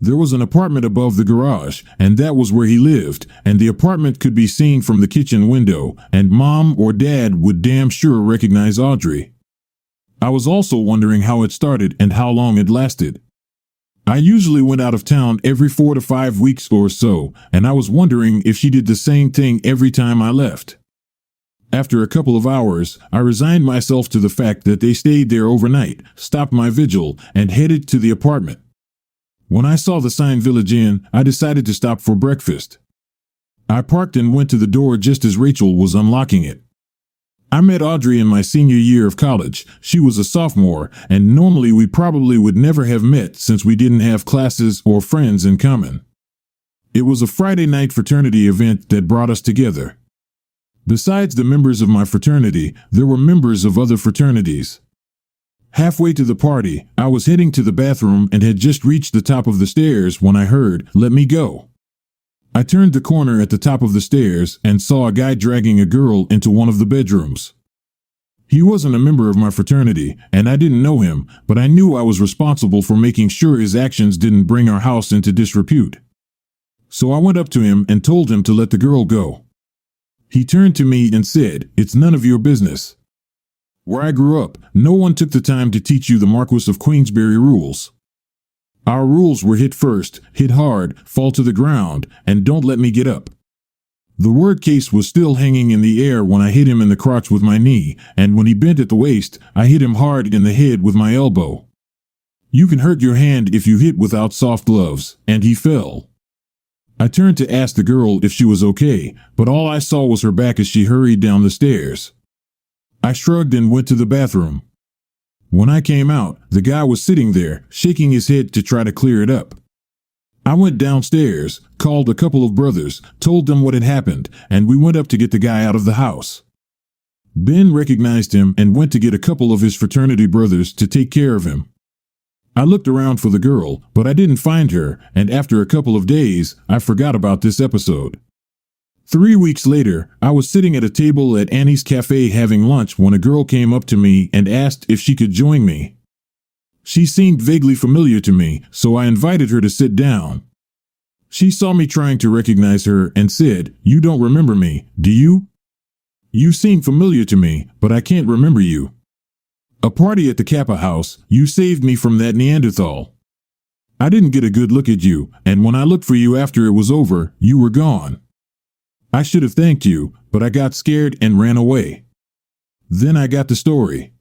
There was an apartment above the garage, and that was where he lived, and the apartment could be seen from the kitchen window, and Mom or Dad would damn sure recognize Audrey. I was also wondering how it started and how long it lasted. I usually went out of town every 4 to 5 weeks or so, and I was wondering if she did the same thing every time I left. After a couple of hours, I resigned myself to the fact that they stayed there overnight, stopped my vigil, and headed to the apartment. When I saw the sign Village Inn, I decided to stop for breakfast. I parked and went to the door just as Rachel was unlocking it. I met Audrey in my senior year of college. She was a sophomore, and normally we probably would never have met since we didn't have classes or friends in common. It was a Friday night fraternity event that brought us together. Besides the members of my fraternity, there were members of other fraternities. Halfway to the party, I was heading to the bathroom and had just reached the top of the stairs when I heard, "Let me go." I turned the corner at the top of the stairs and saw a guy dragging a girl into one of the bedrooms. He wasn't a member of my fraternity, and I didn't know him, but I knew I was responsible for making sure his actions didn't bring our house into disrepute. So I went up to him and told him to let the girl go. He turned to me and said, "It's none of your business." Where I grew up, no one took the time to teach you the Marquis of Queensberry rules. Our rules were hit first, hit hard, fall to the ground, and don't let me get up. The word case was still hanging in the air when I hit him in the crotch with my knee, and when he bent at the waist, I hit him hard in the head with my elbow. You can hurt your hand if you hit without soft gloves, and he fell. I turned to ask the girl if she was okay, but all I saw was her back as she hurried down the stairs. I shrugged and went to the bathroom. When I came out, the guy was sitting there, shaking his head to try to clear it up. I went downstairs, called a couple of brothers, told them what had happened, and we went up to get the guy out of the house. Ben recognized him and went to get a couple of his fraternity brothers to take care of him. I looked around for the girl, but I didn't find her, and after a couple of days, I forgot about this episode. 3 weeks later, I was sitting at a table at Annie's Cafe having lunch when a girl came up to me and asked if she could join me. She seemed vaguely familiar to me, so I invited her to sit down. She saw me trying to recognize her and said, "You don't remember me, do you? You seem familiar to me, but I can't remember you. A party at the Kappa house, you saved me from that Neanderthal. I didn't get a good look at you, and when I looked for you after it was over, you were gone. I should have thanked you, but I got scared and ran away." Then I got the story.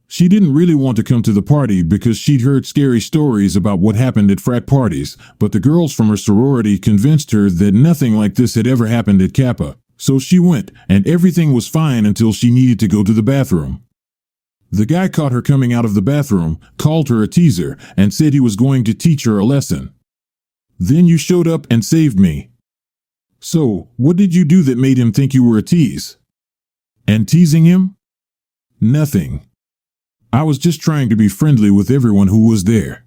She didn't really want to come to the party because she'd heard scary stories about what happened at frat parties, but the girls from her sorority convinced her that nothing like this had ever happened at Kappa. So she went, and everything was fine until she needed to go to the bathroom. The guy caught her coming out of the bathroom, called her a teaser, and said he was going to teach her a lesson. Then you showed up and saved me. So, what did you do that made him think you were a tease? And teasing him? Nothing. I was just trying to be friendly with everyone who was there.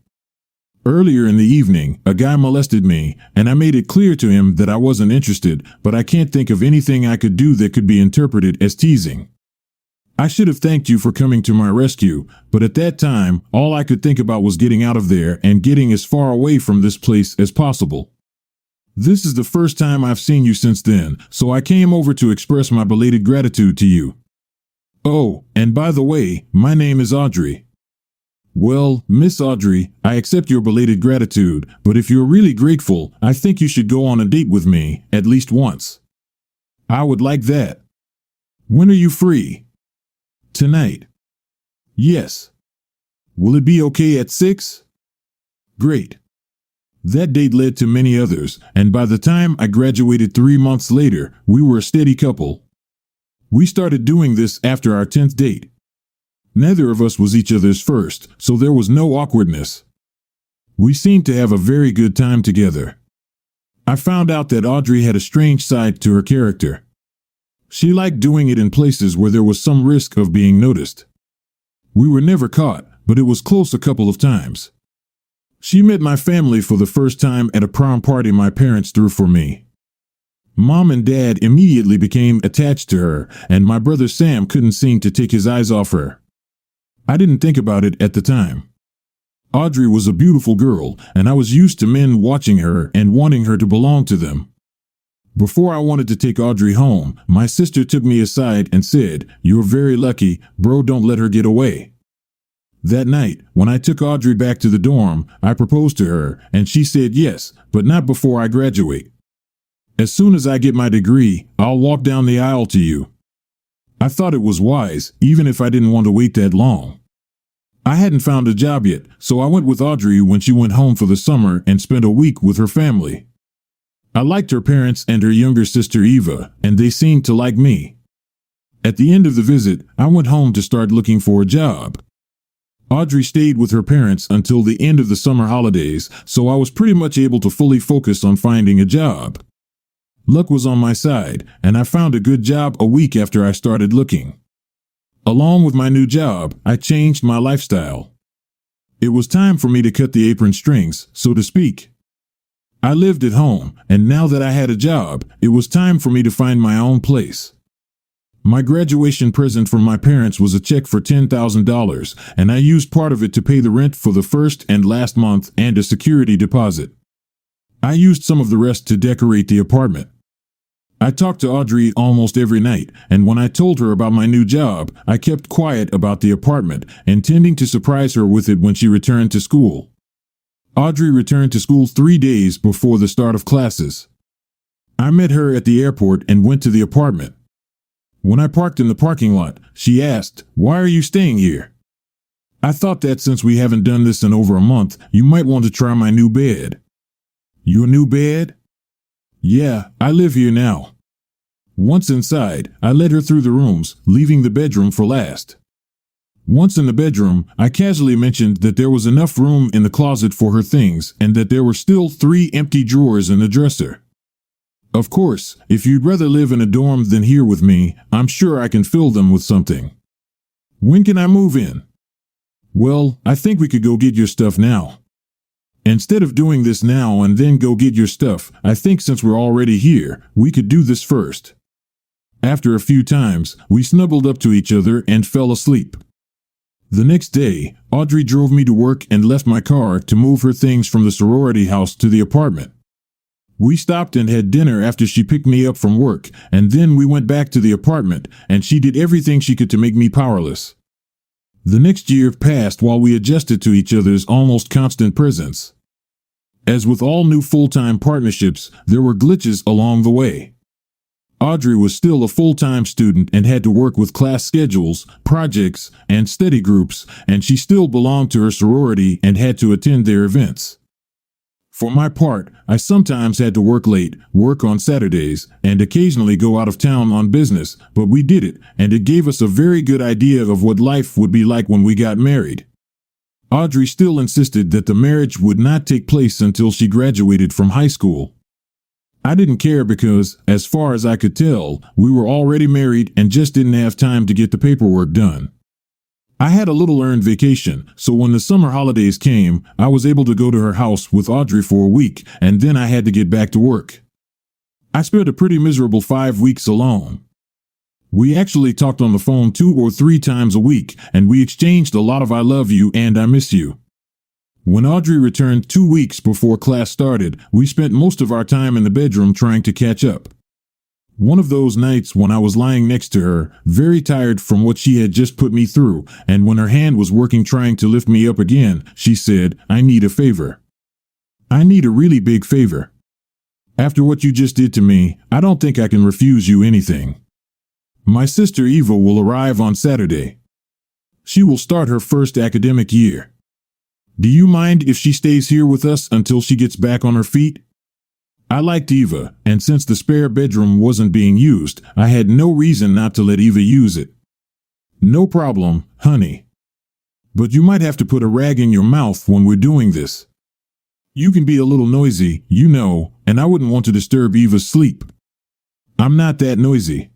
Earlier in the evening, a guy molested me, and I made it clear to him that I wasn't interested, but I can't think of anything I could do that could be interpreted as teasing. I should have thanked you for coming to my rescue, but at that time, all I could think about was getting out of there and getting as far away from this place as possible. This is the first time I've seen you since then, so I came over to express my belated gratitude to you. Oh, and by the way, my name is Audrey. Well, Miss Audrey, I accept your belated gratitude, but if you're really grateful, I think you should go on a date with me, at least once. I would like that. When are you free? Tonight. Yes. Will it be okay at 6? Great. That date led to many others, and by the time I graduated 3 months later, we were a steady couple. We started doing this after our 10th date. Neither of us was each other's first, so there was no awkwardness. We seemed to have a very good time together. I found out that Audrey had a strange side to her character. She liked doing it in places where there was some risk of being noticed. We were never caught, but it was close a couple of times. She met my family for the first time at a prom party my parents threw for me. Mom and Dad immediately became attached to her, and my brother Sam couldn't seem to take his eyes off her. I didn't think about it at the time. Audrey was a beautiful girl, and I was used to men watching her and wanting her to belong to them. Before I wanted to take Audrey home, my sister took me aside and said, "You're very lucky, bro, don't let her get away." That night, when I took Audrey back to the dorm, I proposed to her, and she said yes, but not before I graduate. As soon as I get my degree, I'll walk down the aisle to you. I thought it was wise, even if I didn't want to wait that long. I hadn't found a job yet, so I went with Audrey when she went home for the summer and spent a week with her family. I liked her parents and her younger sister Eva, and they seemed to like me. At the end of the visit, I went home to start looking for a job. Audrey stayed with her parents until the end of the summer holidays, so I was pretty much able to fully focus on finding a job. Luck was on my side, and I found a good job a week after I started looking. Along with my new job, I changed my lifestyle. It was time for me to cut the apron strings, so to speak. I lived at home, and now that I had a job, it was time for me to find my own place. My graduation present from my parents was a check for $10,000, and I used part of it to pay the rent for the first and last month and a security deposit. I used some of the rest to decorate the apartment. I talked to Audrey almost every night, and when I told her about my new job, I kept quiet about the apartment, intending to surprise her with it when she returned to school. Audrey returned to school 3 days before the start of classes. I met her at the airport and went to the apartment. When I parked in the parking lot, she asked, "Why are you staying here?" I thought that since we haven't done this in over a month, you might want to try my new bed. Your new bed? Yeah, I live here now. Once inside, I led her through the rooms, leaving the bedroom for last. Once in the bedroom, I casually mentioned that there was enough room in the closet for her things and that there were still 3 empty drawers in the dresser. Of course, if you'd rather live in a dorm than here with me, I'm sure I can fill them with something. When can I move in? Well, I think we could go get your stuff now. Instead of doing this now and then go get your stuff, I think since we're already here, we could do this first. After a few times, we snuggled up to each other and fell asleep. The next day, Audrey drove me to work and left my car to move her things from the sorority house to the apartment. We stopped and had dinner after she picked me up from work, and then we went back to the apartment, and she did everything she could to make me powerless. The next year passed while we adjusted to each other's almost constant presence. As with all new full-time partnerships, there were glitches along the way. Audrey was still a full-time student and had to work with class schedules, projects, and study groups, and she still belonged to her sorority and had to attend their events. For my part, I sometimes had to work late, work on Saturdays, and occasionally go out of town on business, but we did it, and it gave us a very good idea of what life would be like when we got married. Audrey still insisted that the marriage would not take place until she graduated from high school. I didn't care because, as far as I could tell, we were already married and just didn't have time to get the paperwork done. I had a little earned vacation, so when the summer holidays came, I was able to go to her house with Audrey for a week, and then I had to get back to work. I spent a pretty miserable 5 weeks alone. We actually talked on the phone 2 or 3 times a week, and we exchanged a lot of "I love you" and "I miss you." When Audrey returned 2 weeks before class started, we spent most of our time in the bedroom trying to catch up. One of those nights when I was lying next to her, very tired from what she had just put me through, and when her hand was working trying to lift me up again, she said, "I need a favor. I need a really big favor. After what you just did to me, I don't think I can refuse you anything. My sister Eva will arrive on Saturday. She will start her first academic year. Do you mind if she stays here with us until she gets back on her feet?" I liked Eva, and since the spare bedroom wasn't being used, I had no reason not to let Eva use it. "No problem, honey. But you might have to put a rag in your mouth when we're doing this. You can be a little noisy, you know, and I wouldn't want to disturb Eva's sleep." "I'm not that noisy."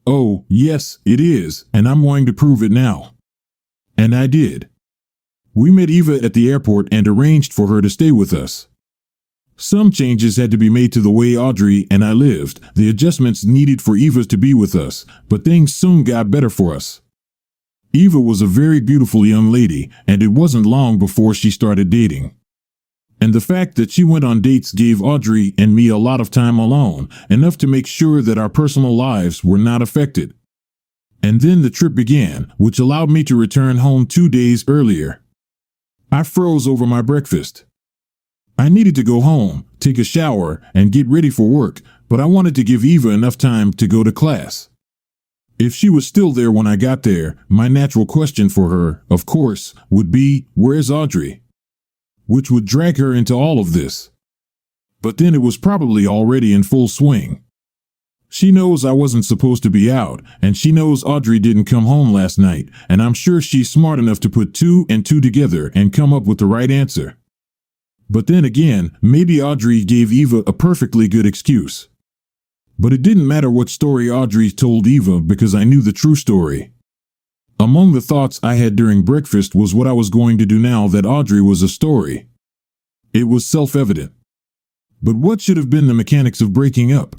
"Oh, yes, it is, and I'm going to prove it now." And I did. We met Eva at the airport and arranged for her to stay with us. Some changes had to be made to the way Audrey and I lived, the adjustments needed for Eva to be with us, but things soon got better for us. Eva was a very beautiful young lady, and it wasn't long before she started dating. And the fact that she went on dates gave Audrey and me a lot of time alone, enough to make sure that our personal lives were not affected. And then the trip began, which allowed me to return home 2 days earlier. I froze over my breakfast. I needed to go home, take a shower, and get ready for work, but I wanted to give Eva enough time to go to class. If she was still there when I got there, my natural question for her, of course, would be, "Where's Audrey?" Which would drag her into all of this. But then it was probably already in full swing. She knows I wasn't supposed to be out, and she knows Audrey didn't come home last night, and I'm sure she's smart enough to put two and two together and come up with the right answer. But then again, maybe Audrey gave Eva a perfectly good excuse. But it didn't matter what story Audrey told Eva because I knew the true story. Among the thoughts I had during breakfast was what I was going to do now that Audrey was a story. It was self-evident. But what should have been the mechanics of breaking up?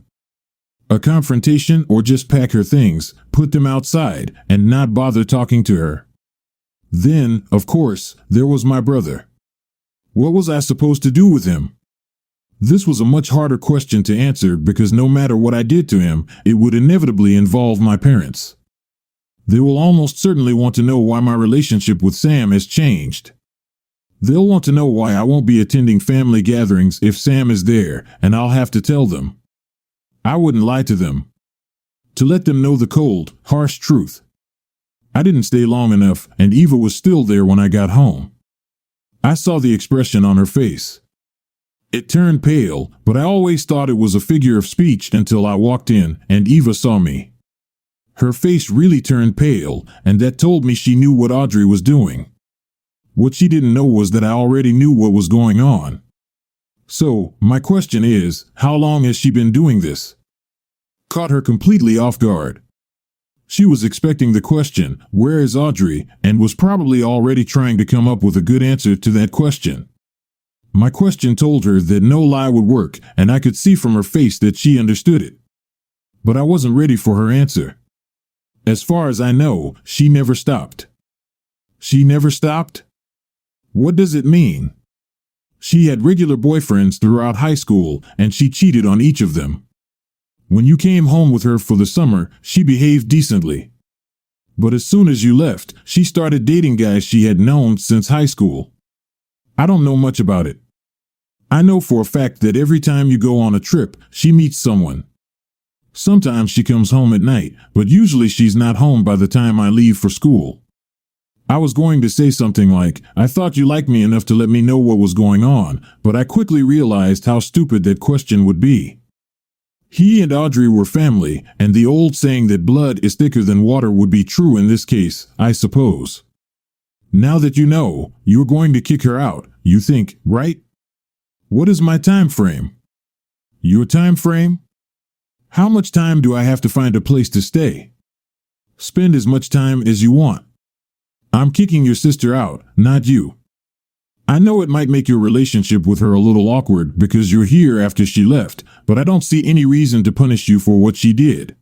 A confrontation, or just pack her things, put them outside, and not bother talking to her? Then, of course, there was my brother. What was I supposed to do with him? This was a much harder question to answer because no matter what I did to him, it would inevitably involve my parents. They will almost certainly want to know why my relationship with Sam has changed. They'll want to know why I won't be attending family gatherings if Sam is there, and I'll have to tell them. I wouldn't lie to them. To let them know the cold, harsh truth. I didn't stay long enough, and Eva was still there when I got home. I saw the expression on her face. It turned pale, but I always thought it was a figure of speech until I walked in and Eva saw me. Her face really turned pale, and that told me she knew what Audrey was doing. What she didn't know was that I already knew what was going on. So, my question is, how long has she been doing this? Caught her completely off guard. She was expecting the question, "Where is Audrey?" and was probably already trying to come up with a good answer to that question. My question told her that no lie would work, and I could see from her face that she understood it. But I wasn't ready for her answer. As far as I know, she never stopped. She never stopped? What does it mean? She had regular boyfriends throughout high school, and she cheated on each of them. When you came home with her for the summer, she behaved decently. But as soon as you left, she started dating guys she had known since high school. I don't know much about it. I know for a fact that every time you go on a trip, she meets someone. Sometimes she comes home at night, but usually she's not home by the time I leave for school. I was going to say something like, "I thought you liked me enough to let me know what was going on," but I quickly realized how stupid that question would be. He and Audrey were family, and the old saying that blood is thicker than water would be true in this case, I suppose. Now that you know, you're going to kick her out, you think, right? What is my time frame? Your time frame? How much time do I have to find a place to stay? Spend as much time as you want. I'm kicking your sister out, not you. I know it might make your relationship with her a little awkward because you're here after she left, but I don't see any reason to punish you for what she did.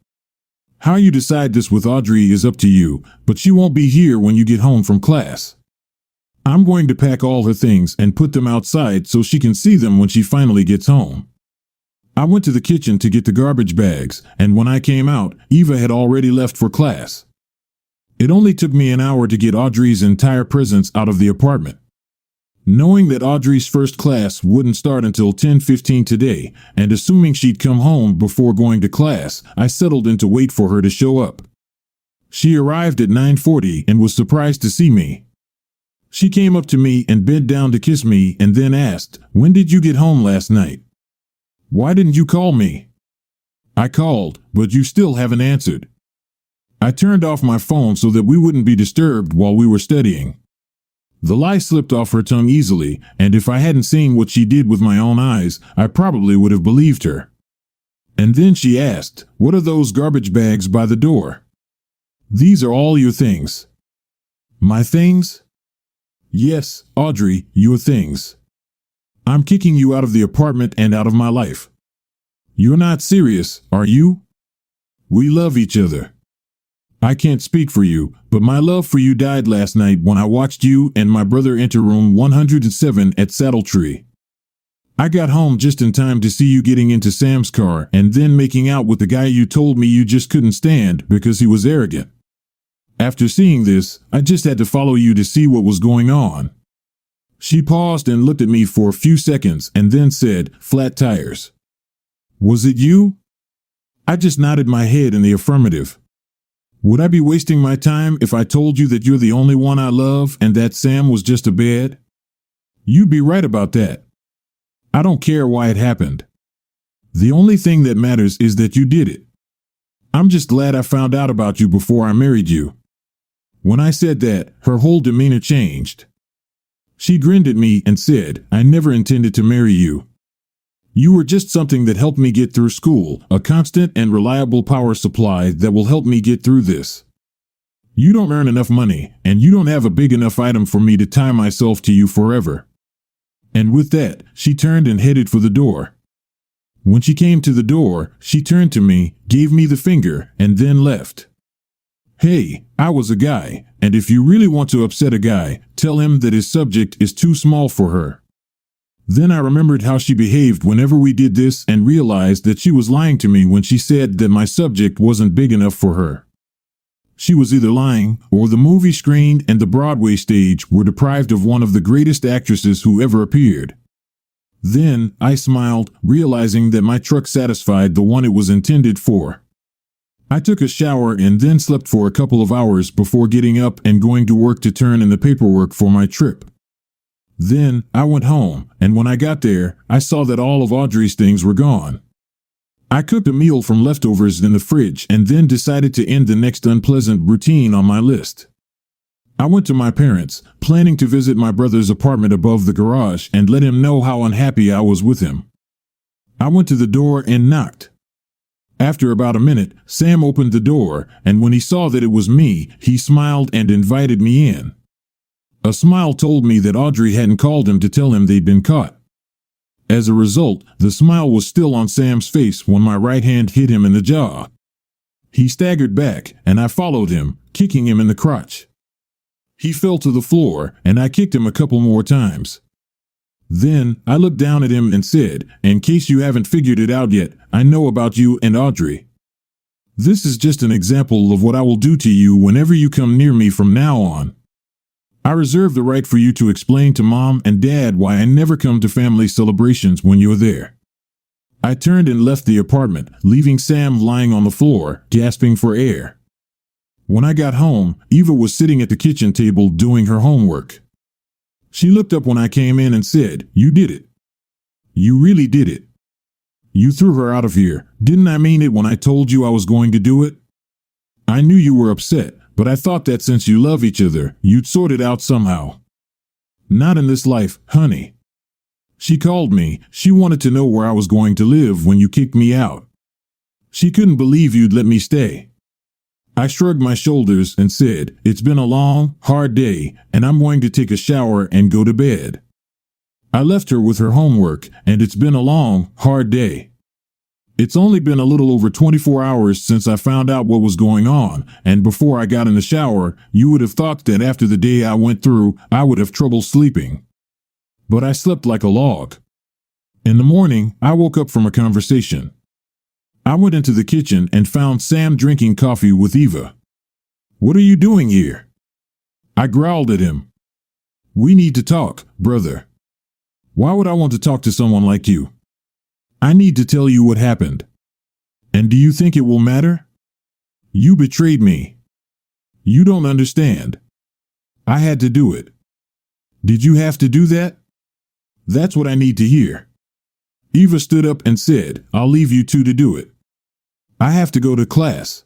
How you decide this with Audrey is up to you, but she won't be here when you get home from class. I'm going to pack all her things and put them outside so she can see them when she finally gets home. I went to the kitchen to get the garbage bags, and when I came out, Eva had already left for class. It only took me an hour to get Audrey's entire presence out of the apartment. Knowing that Audrey's first class wouldn't start until 10:15 today, and assuming she'd come home before going to class, I settled in to wait for her to show up. She arrived at 9:40 and was surprised to see me. She came up to me and bent down to kiss me and then asked, "When did you get home last night? Why didn't you call me?" I called, but you still haven't answered. I turned off my phone so that we wouldn't be disturbed while we were studying. The lie slipped off her tongue easily, and if I hadn't seen what she did with my own eyes, I probably would have believed her. And then she asked, "What are those garbage bags by the door?" "These are all your things." "My things?" "Yes, Audrey, your things. I'm kicking you out of the apartment and out of my life. You're not serious, are you? We love each other. I can't speak for you, but my love for you died last night when I watched you and my brother enter room 107 at Saddletree. I got home just in time to see you getting into Sam's car and then making out with the guy you told me you just couldn't stand because he was arrogant. After seeing this, I just had to follow you to see what was going on." She paused and looked at me for a few seconds and then said, "Flat tires." "Was it you?" I just nodded my head in the affirmative. Would I be wasting my time if I told you that you're the only one I love and that Sam was just a bed? You'd be right about that. I don't care why it happened. The only thing that matters is that you did it. I'm just glad I found out about you before I married you." When I said that, her whole demeanor changed. She grinned at me and said, "I never intended to marry you. You were just something that helped me get through school, a constant and reliable power supply that will help me get through this. You don't earn enough money, and you don't have a big enough item for me to tie myself to you forever." And with that, she turned and headed for the door. When she came to the door, she turned to me, gave me the finger, and then left. Hey, I was a guy, and if you really want to upset a guy, tell him that his subject is too small for her. Then I remembered how she behaved whenever we did this and realized that she was lying to me when she said that my subject wasn't big enough for her. She was either lying, or the movie screen and the Broadway stage were deprived of one of the greatest actresses who ever appeared. Then I smiled, realizing that my truck satisfied the one it was intended for. I took a shower and then slept for a couple of hours before getting up and going to work to turn in the paperwork for my trip. Then I went home, and when I got there, I saw that all of Audrey's things were gone. I cooked a meal from leftovers in the fridge and then decided to end the next unpleasant routine on my list. I went to my parents, planning to visit my brother's apartment above the garage and let him know how unhappy I was with him. I went to the door and knocked. After about a minute, Sam opened the door, and when he saw that it was me, he smiled and invited me in. A smile told me that Audrey hadn't called him to tell him they'd been caught. As a result, the smile was still on Sam's face when my right hand hit him in the jaw. He staggered back, and I followed him, kicking him in the crotch. He fell to the floor, and I kicked him a couple more times. Then I looked down at him and said, "In case you haven't figured it out yet, I know about you and Audrey. This is just an example of what I will do to you whenever you come near me from now on. I reserve the right for you to explain to Mom and Dad why I never come to family celebrations when you're there." I turned and left the apartment, leaving Sam lying on the floor, gasping for air. When I got home, Eva was sitting at the kitchen table doing her homework. She looked up when I came in and said, "You did it. You really did it. You threw her out of here. Didn't I mean it when I told you I was going to do it? I knew you were upset, but I thought that since you love each other, you'd sort it out somehow. Not in this life, honey." She called me. She wanted to know where I was going to live when you kicked me out. She couldn't believe you'd let me stay. I shrugged my shoulders and said, "It's been a long, hard day, and I'm going to take a shower and go to bed." I left her with her homework, and it's been a long, hard day. It's only been a little over 24 hours since I found out what was going on, and before I got in the shower, you would have thought that after the day I went through, I would have trouble sleeping. But I slept like a log. In the morning, I woke up from a conversation. I went into the kitchen and found Sam drinking coffee with Eva. "What are you doing here?" I growled at him. "We need to talk, brother." "Why would I want to talk to someone like you?" "I need to tell you what happened." "And do you think it will matter?" "You betrayed me. You don't understand. I had to do it." "Did you have to do that?" "That's what I need to hear." Eva stood up and said, "I'll leave you two to do it. I have to go to class."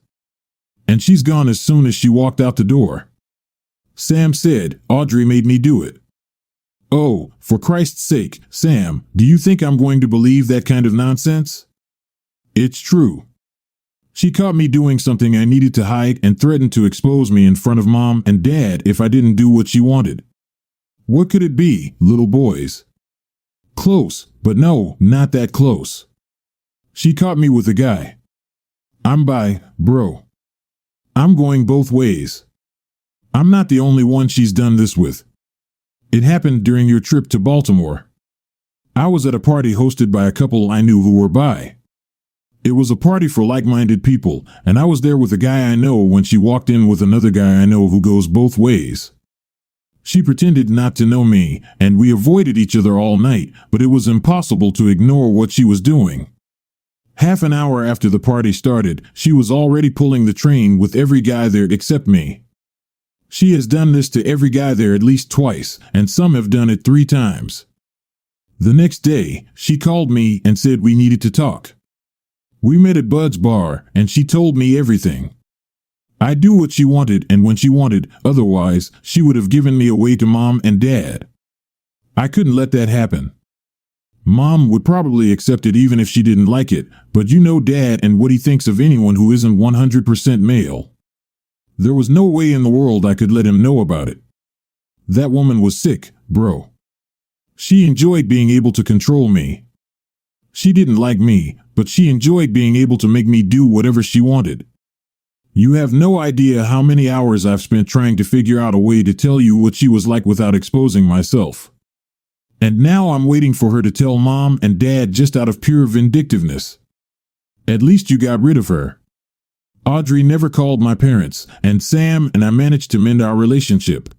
And she's gone as soon as she walked out the door. Sam said, "Audrey made me do it." Oh, for Christ's sake, Sam, do you think I'm going to believe that kind of nonsense? It's true. She caught me doing something I needed to hide and threatened to expose me in front of Mom and Dad if I didn't do what she wanted. What could it be, little boys? Close, but no, not that close. She caught me with a guy. I'm bi, bro. I'm going both ways. I'm not the only one she's done this with. It happened during your trip to Baltimore. I was at a party hosted by a couple I knew who were bi. It was a party for like-minded people, and I was there with a guy I know when she walked in with another guy I know who goes both ways. She pretended not to know me, and we avoided each other all night, but it was impossible to ignore what she was doing. Half an hour after the party started, she was already pulling the train with every guy there except me. She has done this to every guy there at least twice, and some have done it 3 times. The next day, she called me and said we needed to talk. We met at Bud's bar, and she told me everything. I do what she wanted and when she wanted, otherwise she would have given me away to Mom and Dad. I couldn't let that happen. Mom would probably accept it even if she didn't like it, but you know Dad and what he thinks of anyone who isn't 100% male. There was no way in the world I could let him know about it. That woman was sick, bro. She enjoyed being able to control me. She didn't like me, but she enjoyed being able to make me do whatever she wanted. You have no idea how many hours I've spent trying to figure out a way to tell you what she was like without exposing myself. And now I'm waiting for her to tell Mom and Dad just out of pure vindictiveness. At least you got rid of her. Audrey never called my parents, and Sam and I managed to mend our relationship.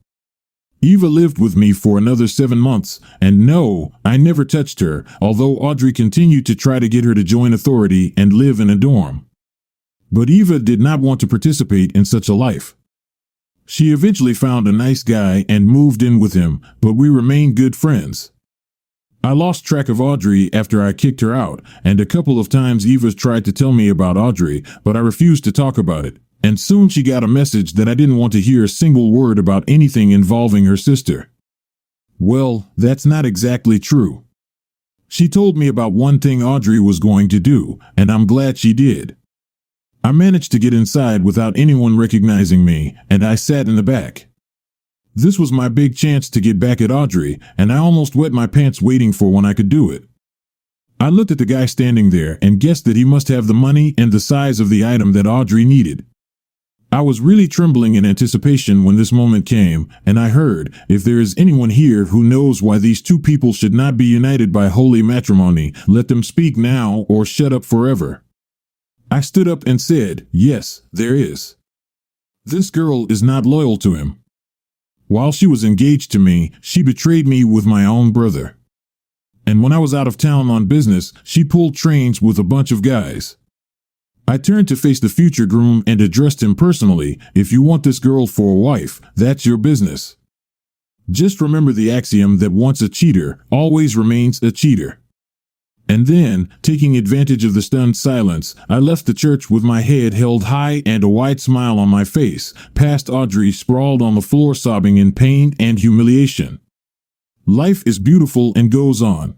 Eva lived with me for another 7 months, and no, I never touched her, although Audrey continued to try to get her to join authority and live in a dorm. But Eva did not want to participate in such a life. She eventually found a nice guy and moved in with him, but we remained good friends. I lost track of Audrey after I kicked her out, and a couple of times Eva tried to tell me about Audrey, but I refused to talk about it, and soon she got a message that I didn't want to hear a single word about anything involving her sister. Well, that's not exactly true. She told me about one thing Audrey was going to do, and I'm glad she did. I managed to get inside without anyone recognizing me, and I sat in the back. This was my big chance to get back at Audrey, and I almost wet my pants waiting for when I could do it. I looked at the guy standing there and guessed that he must have the money and the size of the item that Audrey needed. I was really trembling in anticipation when this moment came, and I heard, if there is anyone here who knows why these two people should not be united by holy matrimony, let them speak now or shut up forever. I stood up and said, yes, there is. This girl is not loyal to him. While she was engaged to me, she betrayed me with my own brother. And when I was out of town on business, she pulled trains with a bunch of guys. I turned to face the future groom and addressed him personally. If you want this girl for a wife, that's your business. Just remember the axiom that once a cheater, always remains a cheater. And then, taking advantage of the stunned silence, I left the church with my head held high and a wide smile on my face, past Audrey sprawled on the floor sobbing in pain and humiliation. Life is beautiful and goes on.